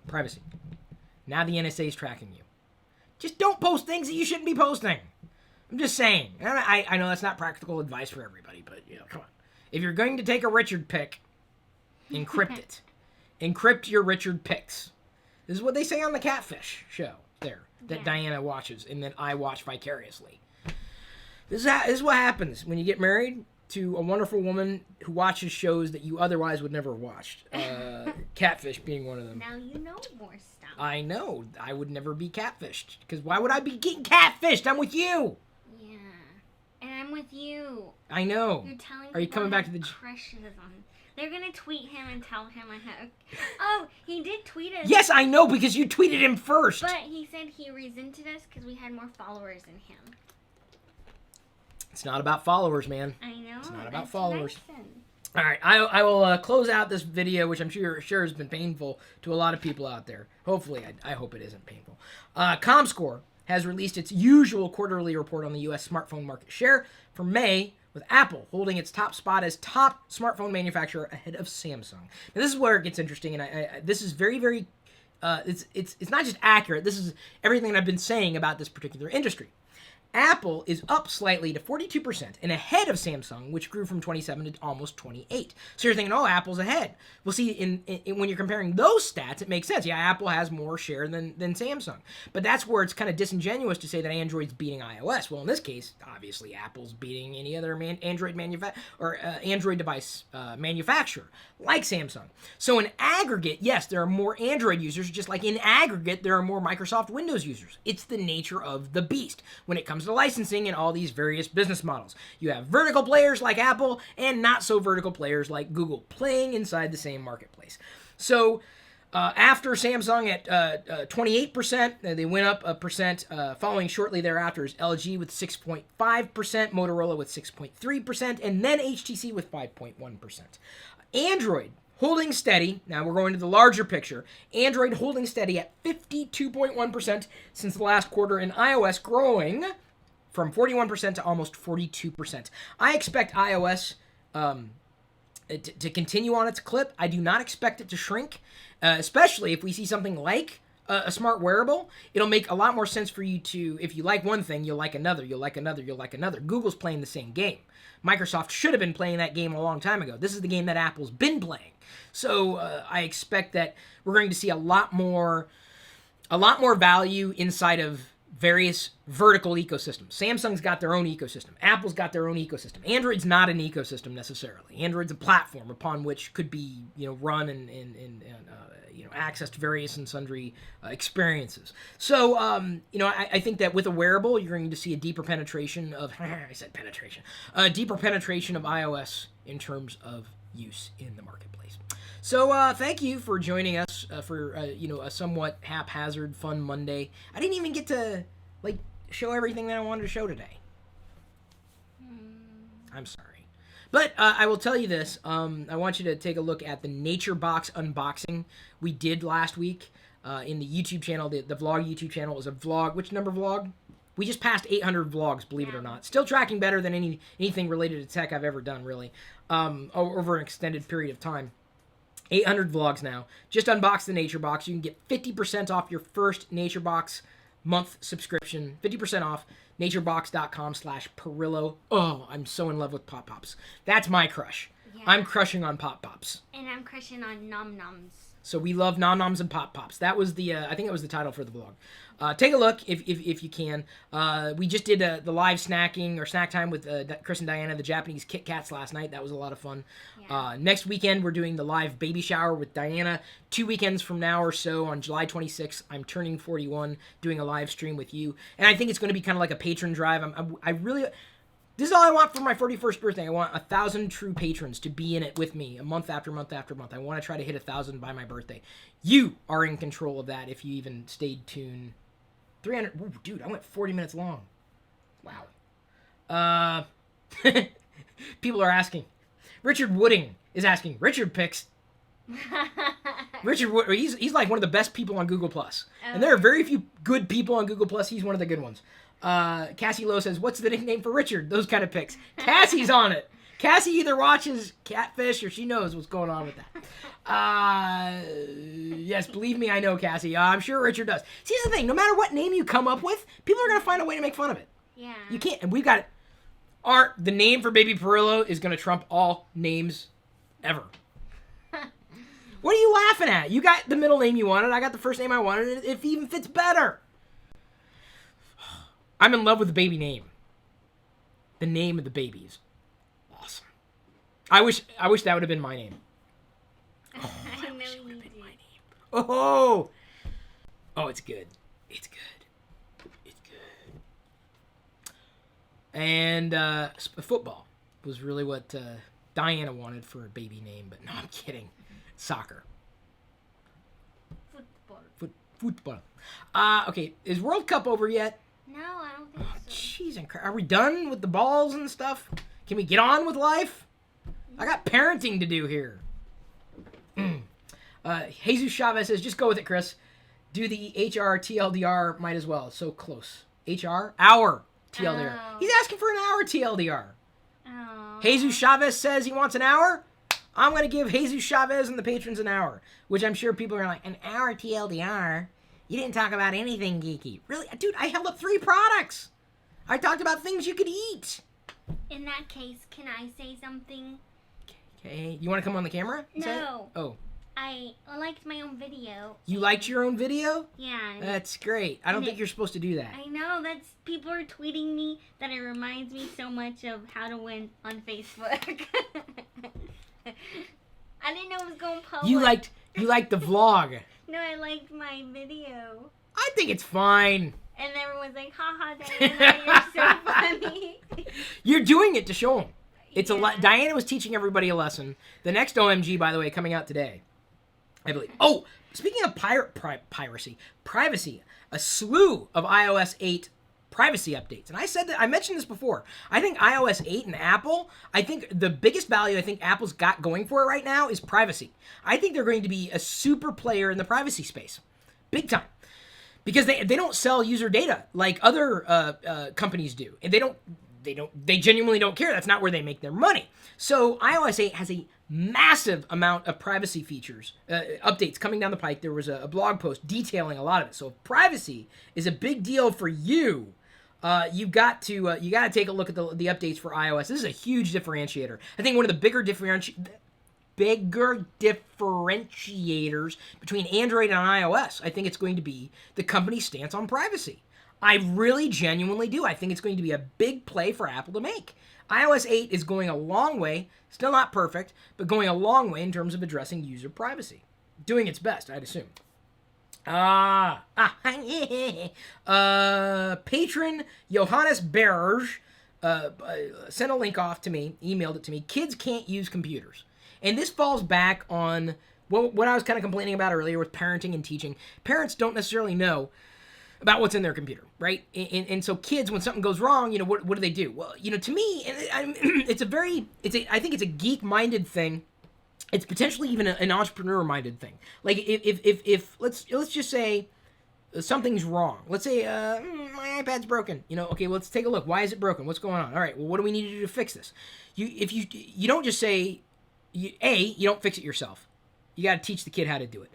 Privacy. Now the NSA is tracking you. Just don't post things that you shouldn't be posting. I'm just saying. I know that's not practical advice for everybody, but you know, come on. If you're going to take a Richard pic, encrypt it. Encrypt your Richard pics. This is what they say on the Catfish show there that Diana watches and that I watch vicariously. This is what happens when you get married to a wonderful woman who watches shows that you otherwise would never have watched. Catfish being one of them. Now you know more stuff. I know. I would never be catfished. Because why would I be getting catfished? I'm with you. Yeah. And I'm with you. I know. You're telling Are you coming back to the... crushes on him. They're going to tweet him and tell him I have... Oh, he did tweet us. Yes, I know, because you tweeted him first. But he said he resented us because we had more followers than him. It's not about followers, man. I know. It's not about followers. Medicine. All right, I will close out this video, which I'm sure has been painful to a lot of people out there. Hopefully, I hope it isn't painful. ComScore has released its usual quarterly report on the U.S. smartphone market share for May, with Apple holding its top spot as top smartphone manufacturer ahead of Samsung. Now, this is where it gets interesting, and this is very, very, it's not just accurate. This is everything that I've been saying about this particular industry. Apple is up slightly to 42% and ahead of Samsung, which grew from 27 to almost 28. So you're thinking, oh, Apple's ahead. Well, see, in when you're comparing those stats, it makes sense. Yeah, Apple has more share than Samsung. But that's where it's kind of disingenuous to say that Android's beating iOS. Well, in this case, obviously, Apple's beating any other Android device manufacturer, like Samsung. So in aggregate, yes, there are more Android users, just like in aggregate, there are more Microsoft Windows users. It's the nature of the beast when it comes to licensing and all these various business models. You have vertical players like Apple and not so vertical players like Google playing inside the same marketplace. So after Samsung at 28%, they went up a percent. Following shortly thereafter is LG with 6.5%, Motorola with 6.3%, and then HTC with 5.1%. Android holding steady. Now we're going to the larger picture. Android holding steady at 52.1% since the last quarter, and iOS growing from 41% to almost 42%. I expect iOS to continue on its clip. I do not expect it to shrink, especially if we see something like a smart wearable, it'll make a lot more sense for you to, if you like one thing, you'll like another, you'll like another, you'll like another. Google's playing the same game. Microsoft should have been playing that game a long time ago. This is the game that Apple's been playing. So I expect that we're going to see a lot more value inside of various vertical ecosystems. Samsung's got their own ecosystem. Apple's got their own ecosystem. Android's not an ecosystem necessarily. Android's a platform upon which could be run and accessed various and sundry experiences. So I think that with a wearable, you're going to see a deeper penetration of a deeper penetration of iOS in terms of use in the marketplace. So thank you for joining us for a somewhat haphazard, fun Monday. I didn't even get to show everything that I wanted to show today. I'm sorry. But I will tell you this. I want you to take a look at the NatureBox unboxing we did last week in the YouTube channel. The vlog YouTube channel is a vlog. Which number vlog? We just passed 800 vlogs, believe it or not. Still tracking better than anything related to tech I've ever done, really, over an extended period of time. 800 vlogs now. Just unbox the NatureBox. You can get 50% off your first NatureBox month subscription. 50% off. naturebox.com/Pirillo. Oh, I'm so in love with Pop Pops. That's my crush. Yeah. I'm crushing on Pop Pops. And I'm crushing on Nom Noms. So we love Nom Noms and Pop Pops. That was the, I think it was the title for the vlog. Take a look if you can. We just did the live snacking or snack time with Chris and Diana, the Japanese Kit Kats last night. That was a lot of fun. Yeah. Next weekend, we're doing the live baby shower with Diana. 2 weekends from now or so, on July 26th, I'm turning 41, doing a live stream with you. And I think it's going to be kind of like a patron drive. I really... This is all I want for my 41st birthday. I want 1,000 true patrons to be in it with me, month after month after month. I want to try to hit 1,000 by my birthday. You are in control of that if you even stayed tuned. 300. Ooh, dude, I went 40 minutes long. Wow. People are asking. Richard Wooding is asking. Richard picks. Richard Wood. He's like one of the best people on Google Plus, and there are very few good people on Google Plus. He's one of the good ones. Cassie Lowe says, "What's the nickname for Richard?" Those kind of picks. Cassie's on it. Cassie either watches Catfish or she knows what's going on with that. Yes, believe me, I know, Cassie. I'm sure Richard does. See, here's the thing. No matter what name you come up with, people are going to find a way to make fun of it. Yeah. You can't. And we've got it. The name for Baby Pirillo is going to trump all names ever. What are you laughing at? You got the middle name you wanted. I got the first name I wanted. And it even fits better. I'm in love with the baby name. The name of the baby is awesome. I wish that would have been my name. Oh, I wish it would have been my name. Oh, it's good. It's good. It's good. And football was really what Diana wanted for a baby name, but no, I'm kidding. Soccer. Football. Okay, is World Cup over yet? No, I don't think so. Jeez, are we done with the balls and stuff? Can we get on with life? I got parenting to do here. Jesus Chavez says, just go with it, Chris. Do the HR TLDR, might as well. So close. HR? Hour TLDR. Oh. He's asking for an hour TLDR. Oh. Jesus Chavez says he wants an hour. I'm going to give Jesus Chavez and the patrons an hour, which I'm sure people are like, an hour TLDR? You didn't talk about anything geeky. Really? Dude, I held up 3 products. I talked about things you could eat. In that case, can I say something? Okay. You want to come on the camera? No. Oh. I liked my own video. You liked your own video? Yeah. That's great. I don't think you're supposed to do that. I know. People are tweeting me that it reminds me so much of How to Win on Facebook. I didn't know it was going public. You liked the vlog. No, I liked my video. I think it's fine. And everyone's like, haha, Diana, you're so funny. You're doing it to show them. It's Diana was teaching everybody a lesson. The next OMG, by the way, coming out today, I believe. Oh, speaking of privacy, a slew of iOS 8 privacy updates. And I mentioned this before. I think iOS 8 and Apple, I think the biggest value I think Apple's got going for it right now is privacy. I think they're going to be a super player in the privacy space. Big time. Because they don't sell user data like other companies do. And they genuinely don't care. That's not where they make their money. So iOS 8 has a massive amount of privacy features, updates coming down the pike. There was a blog post detailing a lot of it. So if privacy is a big deal for you, you got to take a look at the updates for iOS. This is a huge differentiator. I think one of the bigger differentiators between Android and iOS, I think it's going to be the company's stance on privacy. I really genuinely do. I think it's going to be a big play for Apple to make. iOS 8 is going a long way, still not perfect, but going a long way in terms of addressing user privacy. Doing its best, I'd assume. Patron Johannes Berge sent a link off to me, emailed it to me. Kids can't use computers. And this falls back on what I was kind of complaining about earlier with parenting and teaching. Parents don't necessarily know about what's in their computer, right? And so kids, when something goes wrong, what do they do? Well, to me, I think it's a geek-minded thing. It's potentially even an entrepreneur-minded thing. Like if let's just say something's wrong. Let's say my iPad's broken. Okay, let's take a look. Why is it broken? What's going on? All right, well, what do we need to do to fix this? You don't just say, you don't fix it yourself. You got to teach the kid how to do it.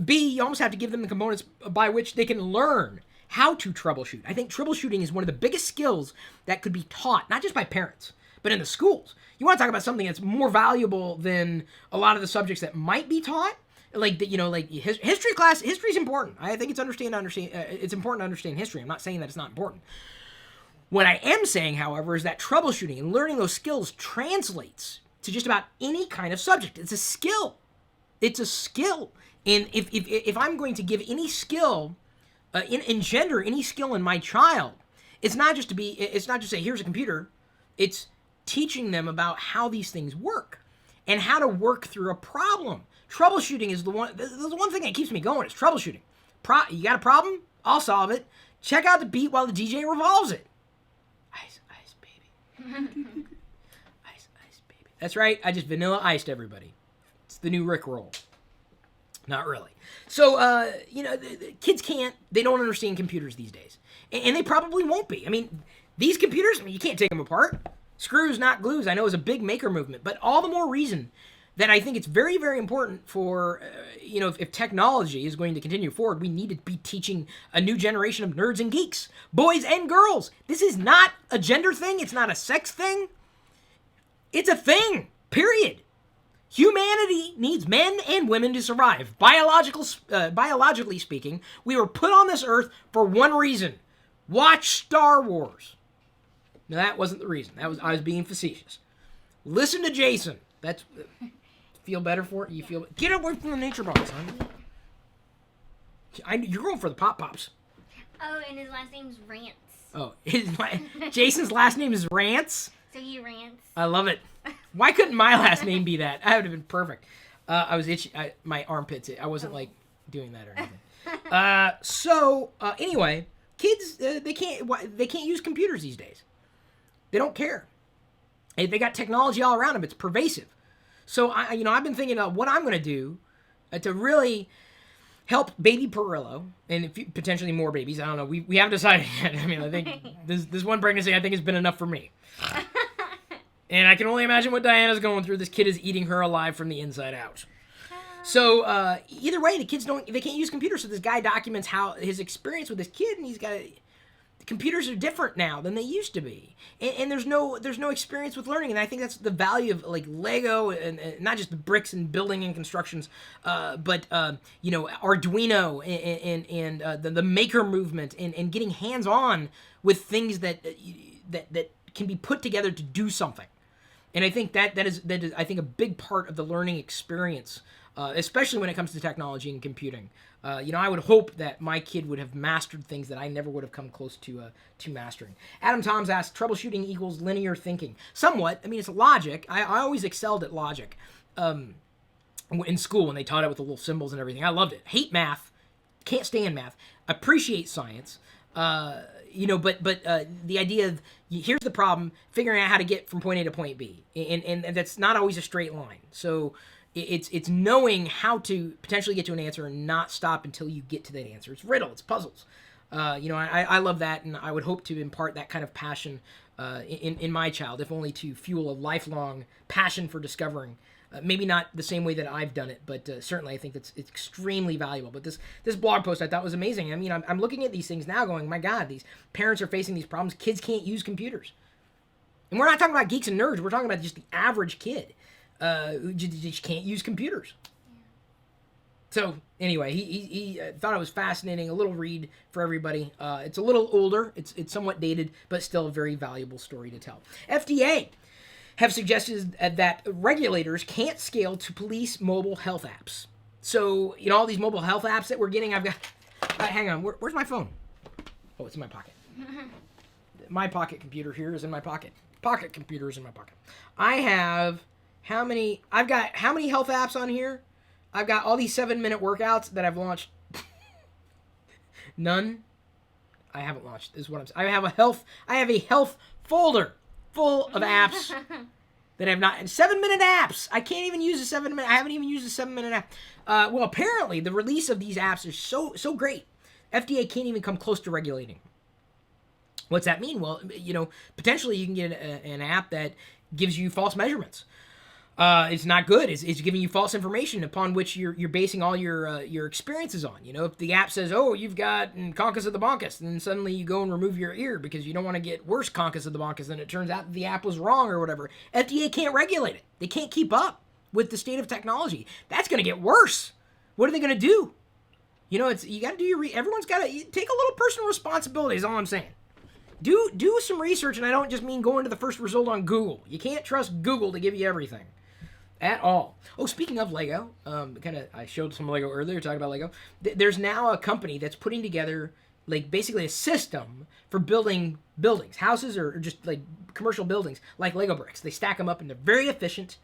B, you almost have to give them the components by which they can learn how to troubleshoot. I think troubleshooting is one of the biggest skills that could be taught, not just by parents, but in the schools. You want to talk about something that's more valuable than a lot of the subjects that might be taught? Like history class. History is important. I think it's it's important to understand history. I'm not saying that it's not important. What I am saying, however, is that troubleshooting and learning those skills translates to just about any kind of subject. It's a skill. It's a skill. And if I'm going to give any skill, engender any skill in my child, it's not just say, here's a computer. It's teaching them about how these things work and how to work through a problem. Troubleshooting is the one thing that keeps me going. It's troubleshooting. You got a problem? I'll solve it. Check out the beat while the DJ revolves it. Ice, ice, baby. Ice, ice, baby. That's right. I just vanilla iced everybody. It's the new Rickroll. Not really. So, the kids they don't understand computers these days. And they probably won't be. I mean, these computers, you can't take them apart. Screws, not glues, I know is a big maker movement. But all the more reason that I think it's very, very important for, if technology is going to continue forward, we need to be teaching a new generation of nerds and geeks. Boys and girls. This is not a gender thing. It's not a sex thing. It's a thing. Period. Humanity needs men and women to survive. Biologically speaking, we were put on this earth for one reason. Watch Star Wars. Now, that wasn't the reason. I was being facetious. Listen to Jason. That's... Feel better for it? You feel... Get away from the NatureBox, son. You're going for the Pops. Oh, and his last name's Rants. Oh, Jason's last name is Rants? So he rants. I love it. Why couldn't my last name be that? I would have been perfect. I was itchy. My armpits. I wasn't doing that or anything. Anyway, kids they can't use computers these days. They don't care. They got technology all around them. It's pervasive. So I've been thinking about what I'm going to do to really help baby Pirillo and potentially more babies. I don't know. We haven't decided yet. I mean, I think this one pregnancy has been enough for me. And I can only imagine what Diana's going through. This kid is eating her alive from the inside out. So either way, the kids they can't use computers. So this guy documents how his experience with this kid, and he's got computers are different now than they used to be, and there's no experience with learning. And I think that's the value of Lego and not just the bricks and building and constructions, but Arduino and the maker movement and getting hands on with things that can be put together to do something. And I think that is I think a big part of the learning experience, especially when it comes to technology and computing. I would hope that my kid would have mastered things that I never would have come close to mastering. Adam Toms asked, troubleshooting equals linear thinking. Somewhat. I mean, it's logic. I always excelled at logic in school when they taught it with the little symbols and everything. I loved it. Hate math. Can't stand math. Appreciate science. But the idea of here's the problem, figuring out how to get from point A to point B, and that's not always a straight line. So it's knowing how to potentially get to an answer and not stop until you get to that answer. It's riddle, it's puzzles. I love that, and I would hope to impart that kind of passion in my child, if only to fuel a lifelong passion for discovering Maybe not the same way that I've done it, but certainly I think it's extremely valuable. But this blog post I thought was amazing. I mean, I'm looking at these things now going, my God, these parents are facing these problems. Kids can't use computers. And we're not talking about geeks and nerds. We're talking about just the average kid who just can't use computers. So anyway, he thought it was fascinating. A little read for everybody. It's a little older. It's somewhat dated, but still a very valuable story to tell. FDA have suggested that regulators can't scale to police mobile health apps. So, all these mobile health apps that we're getting, I've got... hang on, where's my phone? Oh, it's in my pocket. My pocket computer here is in my pocket. Pocket computer is in my pocket. I have... I've got how many health apps on here? I've got all these 7-minute workouts that I've launched. None. I haven't launched, is what I'm saying. I have a health folder full of apps that have not... 7-minute apps! I can't even use a 7-minute... I haven't even used a 7-minute app. Well, apparently, the release of these apps is so great. FDA can't even come close to regulating. What's that mean? Well, potentially you can get an app that gives you false measurements. It's not good. It's giving you false information upon which you're basing all your experiences on. If the app says, "Oh, you've got conchus of the bronchus," and then suddenly you go and remove your ear because you don't want to get worse conchus of the bronchus, and it turns out the app was wrong or whatever. FDA can't regulate it. They can't keep up with the state of technology. That's going to get worse. What are they going to do? You got to do everyone's got to take a little personal responsibility. Is all I'm saying. Do some research, and I don't just mean going to the first result on Google. You can't trust Google to give you everything. At all. Oh, speaking of Lego, I showed some Lego earlier, talking about Lego. There's now a company that's putting together, basically a system for building buildings, houses, or just, commercial buildings, like Lego bricks. They stack them up, and they're very efficient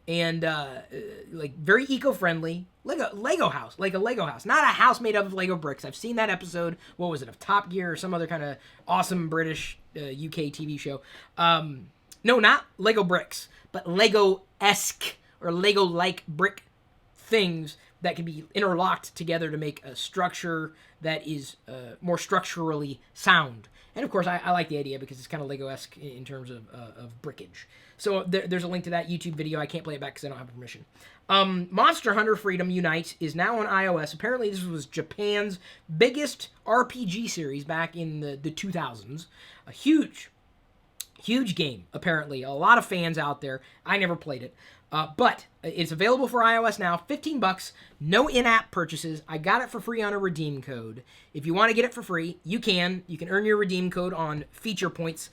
and, very eco-friendly. Lego house, like a Lego house. Not a house made up of Lego bricks. I've seen that episode, what was it, of Top Gear or some other kind of awesome British UK TV show. No, not Lego bricks, but Lego-esque or Lego-like brick things that can be interlocked together to make a structure that is more structurally sound. And of course, I like the idea because it's kind of Lego-esque in terms of brickage. So there's a link to that YouTube video. I can't play it back because I don't have permission. Monster Hunter Freedom Unite is now on iOS. Apparently, this was Japan's biggest RPG series back in the 2000s. A huge game, apparently. A lot of fans out there. I never played it. But it's available for iOS now, $15, no in-app purchases. I got it for free on a redeem code. If you want to get it for free, you can. You can earn your redeem code on feature points.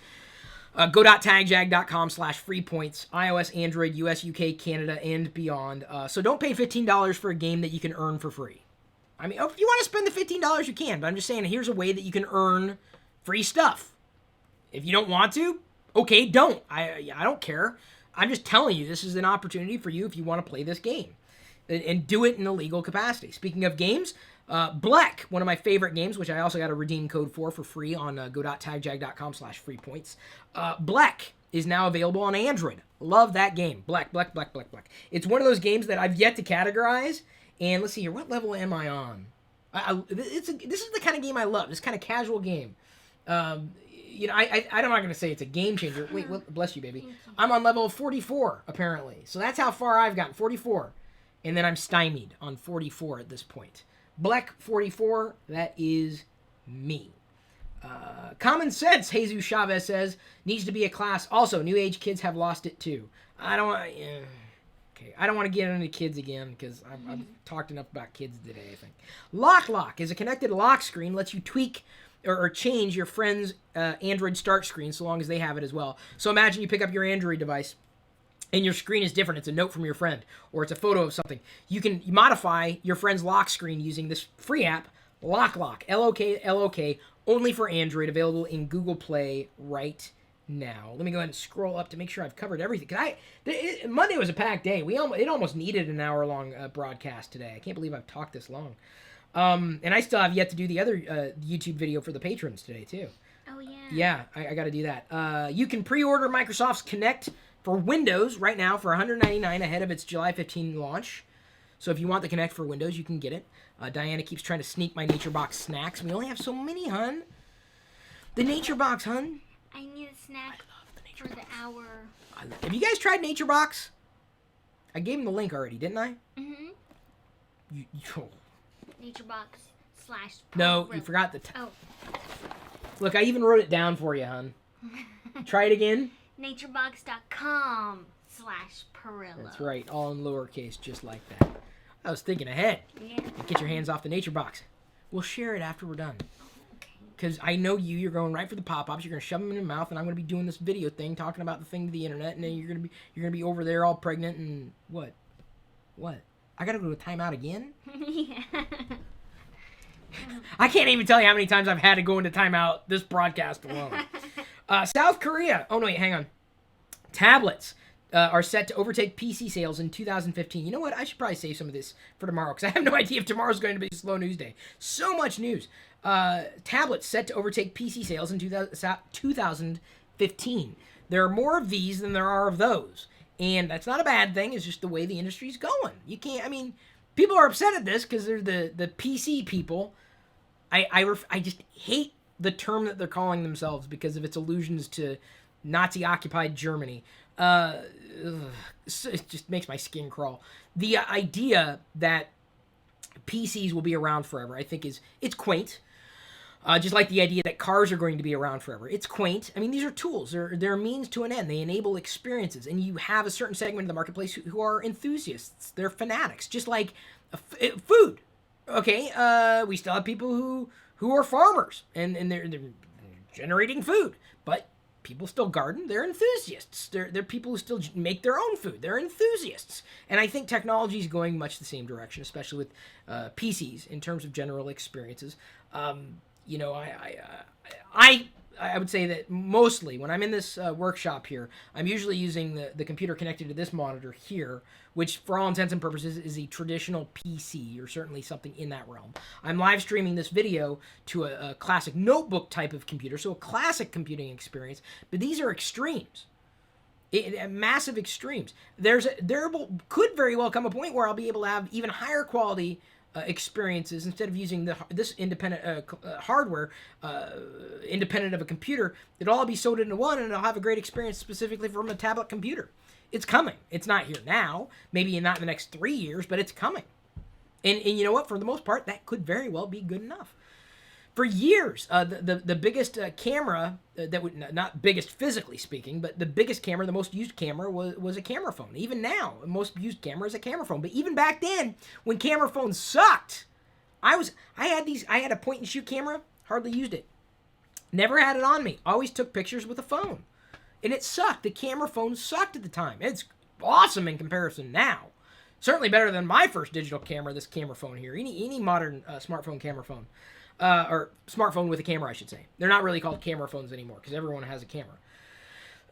Go.tagjag.com/free points. iOS, Android, US, UK, Canada, and beyond. So don't pay $15 for a game that you can earn for free. I mean, if you want to spend the $15, you can. But I'm just saying, here's a way that you can earn free stuff. If you don't want to, okay, don't. I don't care. I'm just telling you, this is an opportunity for you if you want to play this game. And do it in a legal capacity. Speaking of games, Black, one of my favorite games, which I also got a redeem code for free on go.tagjag.com/free points. Black is now available on Android. Love that game. Black. It's one of those games that I've yet to categorize. And let's see here, what level am I on? This is the kind of game I love. This kind of casual game. I'm not going to say it's a game changer. Wait, bless you, baby. I'm on level 44, apparently. So that's how far I've gotten, 44. And then I'm stymied on 44 at this point. Black 44, that is me. Common sense, Jesus Chavez says, needs to be a class. Also, new age kids have lost it too. I don't want to get into kids again because I've talked enough about kids today, I think. LockerGnome is a connected lock screen, lets you tweak or change your friend's Android start screen so long as they have it as well. So imagine you pick up your Android device and your screen is different. It's a note from your friend or it's a photo of something. You can modify your friend's lock screen using this free app, LockerGnome, L-O-K, only for Android, available in Google Play right now. Let me go ahead and scroll up to make sure I've covered everything. Monday was a packed day. It almost needed an hour-long broadcast today. I can't believe I've talked this long. And I still have yet to do the other YouTube video for the patrons today, too. Oh, yeah. Yeah, I got to do that. You can pre-order Microsoft's Kinect for Windows right now for $199 ahead of its July 15 launch. So if you want the Kinect for Windows, you can get it. Diana keeps trying to sneak my NatureBox snacks. We only have so many, hun. The NatureBox, hun. I need a snack for the hour. Have you guys tried NatureBox? I gave him the link already, didn't I? Mm-hmm. Oh. NatureBox / No, you forgot the... Oh. Look, I even wrote it down for you, hon. Try it again. naturebox.com / Pirillo. That's right, all in lowercase, just like that. I was thinking ahead. Yeah. Get your hands off the NatureBox. We'll share it after we're done. Because I know you're going right for the pop-ups. You're going to shove them in your mouth, and I'm going to be doing this video thing, talking about the thing to the internet, and then you're going to be over there all pregnant and what? What? I got to go to a timeout again? Yeah. I can't even tell you how many times I've had to go into timeout this broadcast alone. South Korea. Oh, no, wait, hang on. Tablets are set to overtake PC sales in 2015. You know what? I should probably save some of this for tomorrow because I have no idea if tomorrow's going to be a slow news day. So much news. Tablets set to overtake PC sales in 2015. There are more of these than there are of those. And that's not a bad thing. It's just the way the industry's going. You can't, I mean, people are upset at this because they're the PC people. I just hate the term that they're calling themselves because of its allusions to Nazi-occupied Germany. It just makes my skin crawl. The idea that PCs will be around forever, I think it's quaint. Just like the idea that cars are going to be around forever. It's quaint. I mean, these are tools. They're a means to an end. They enable experiences. And you have a certain segment of the marketplace who are enthusiasts. They're fanatics. Just like food. Okay, we still have people who are farmers. And they're generating food. But people still garden. They're enthusiasts. They're people who still make their own food. They're enthusiasts. And I think technology is going much the same direction, especially with PCs in terms of general experiences. You know, I would say that mostly when I'm in this workshop here, I'm usually using the computer connected to this monitor here, which for all intents and purposes is a traditional PC or certainly something in that realm. I'm live streaming this video to a classic notebook type of computer, so a classic computing experience, but these are extremes. Massive extremes. There could very well come a point where I'll be able to have even higher quality experiences instead of using this independent hardware independent of a computer. It'll all be sewed into one, and I'll have a great experience specifically from a tablet computer. It's coming. It's not here now. Maybe not in the next 3 years, but it's coming. And you know what? For the most part, that could very well be good enough. For years, the biggest camera that would not biggest physically speaking, but the biggest camera, the most used camera was a camera phone. Even now, the most used camera is a camera phone. But even back then, when camera phones sucked, I had a point and shoot camera, hardly used it. Never had it on me. Always took pictures with a phone, and it sucked. The camera phone sucked at the time. It's awesome in comparison now. Certainly better than my first digital camera. This camera phone here, any modern smartphone camera phone. Or smartphone with a camera, I should say. They're not really called camera phones anymore because everyone has a camera.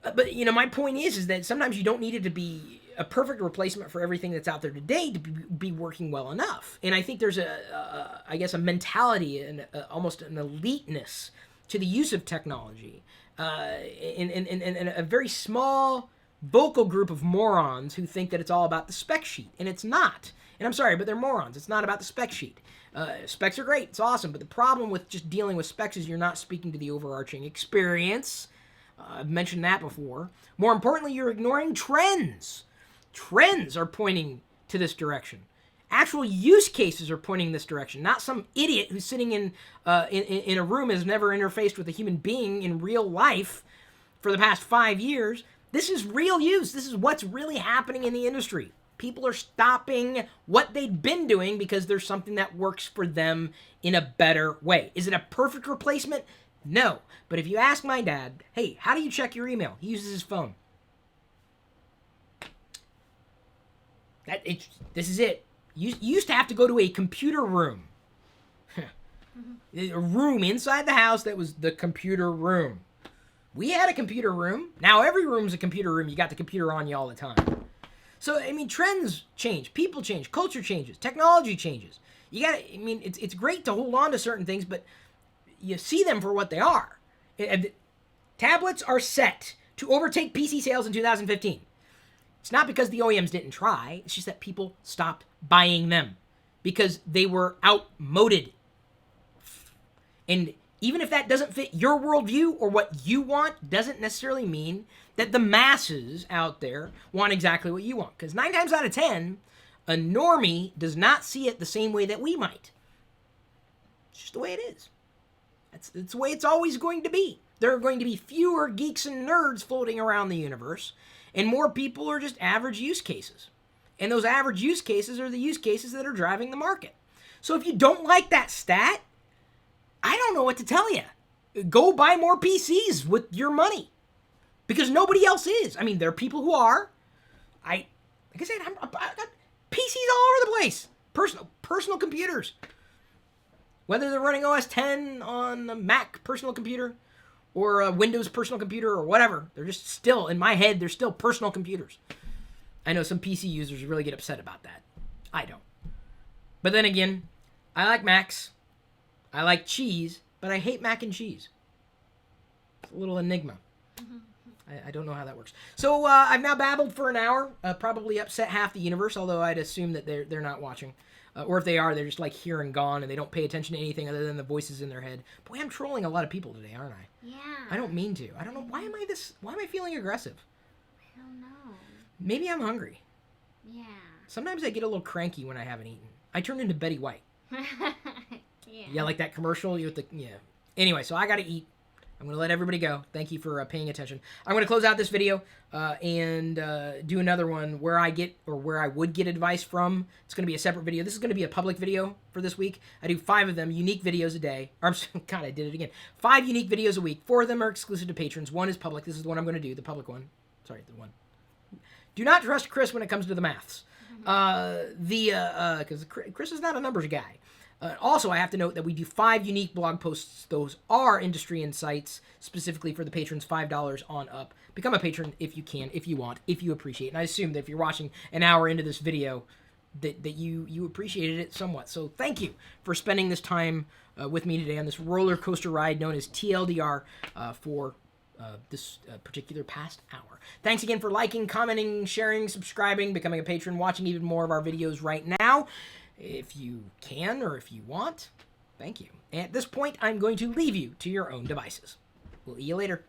But, you know, my point is that sometimes you don't need it to be a perfect replacement for everything that's out there today to be working well enough. And I think there's I guess, a mentality and almost an eliteness to the use of technology. In a very small, vocal group of morons who think that it's all about the spec sheet. And it's not. And I'm sorry, but they're morons. It's not about the spec sheet. Specs are great. It's awesome. But the problem with just dealing with specs is you're not speaking to the overarching experience. I've mentioned that before. More importantly, you're ignoring trends. Trends are pointing to this direction. Actual use cases are pointing in this direction. Not some idiot who's sitting in a room has never interfaced with a human being in real life for the past 5 years. This is real use. This is what's really happening in the industry. People are stopping what they've been doing because there's something that works for them in a better way. Is it a perfect replacement? No. But if you ask my dad, hey, how do you check your email? He uses his phone. This is it. You used to have to go to a computer room. A room inside the house that was the computer room. We had a computer room. Now every room's a computer room. You got the computer on you all the time. So, I mean, trends change, people change, culture changes, technology changes. It's great to hold on to certain things, but you see them for what they are. And tablets are set to overtake PC sales in 2015. It's not because the OEMs didn't try, it's just that people stopped buying them because they were outmoded. And even if that doesn't fit your worldview or what you want, doesn't necessarily mean that the masses out there want exactly what you want. Because 9 times out of 10, a normie does not see it the same way that we might. It's just the way it is. It's the way it's always going to be. There are going to be fewer geeks and nerds floating around the universe, and more people are just average use cases. And those average use cases are the use cases that are driving the market. So if you don't like that stat, I don't know what to tell you. Go buy more PCs with your money. Because nobody else is. I mean, there are people who are. Like I said, I got PCs all over the place. Personal computers. Whether they're running OS 10 on a Mac personal computer or a Windows personal computer or whatever. They're just still, in my head, they're still personal computers. I know some PC users really get upset about that. I don't. But then again, I like Macs. I like cheese, but I hate mac and cheese. It's a little enigma. I don't know how that works. So I've now babbled for an hour, probably upset half the universe, although I'd assume that they're not watching. Or if they are, they're just like here and gone, and they don't pay attention to anything other than the voices in their head. Boy, I'm trolling a lot of people today, aren't I? Yeah. I don't mean to. I don't know. Why am I feeling aggressive? I don't know. Maybe I'm hungry. Yeah. Sometimes I get a little cranky when I haven't eaten. I turn into Betty White. Yeah. Yeah, like that commercial with the, yeah. Anyway, so I gotta eat. I'm going to let everybody go. Thank you for paying attention. I'm going to close out this video and do another one where I would get advice from. It's going to be a separate video. This is going to be a public video for this week. I do 5 of them, unique videos a day. God, I did it again. 5 unique videos a week. 4 of them are exclusive to patrons. 1 is public. This is the one I'm going to do, the public one. Sorry, the one. Do not trust Chris when it comes to the maths. Because Chris is not a numbers guy. Also, I have to note that we do 5 unique blog posts. Those are industry insights, specifically for the patrons, $5 on up. Become a patron if you can, if you want, if you appreciate it. And I assume that if you're watching an hour into this video, that you appreciated it somewhat. So thank you for spending this time with me today on this roller coaster ride known as TLDR for this particular past hour. Thanks again for liking, commenting, sharing, subscribing, becoming a patron, watching even more of our videos right now. If you can or if you want, thank you. At this point, I'm going to leave you to your own devices. We'll see you later.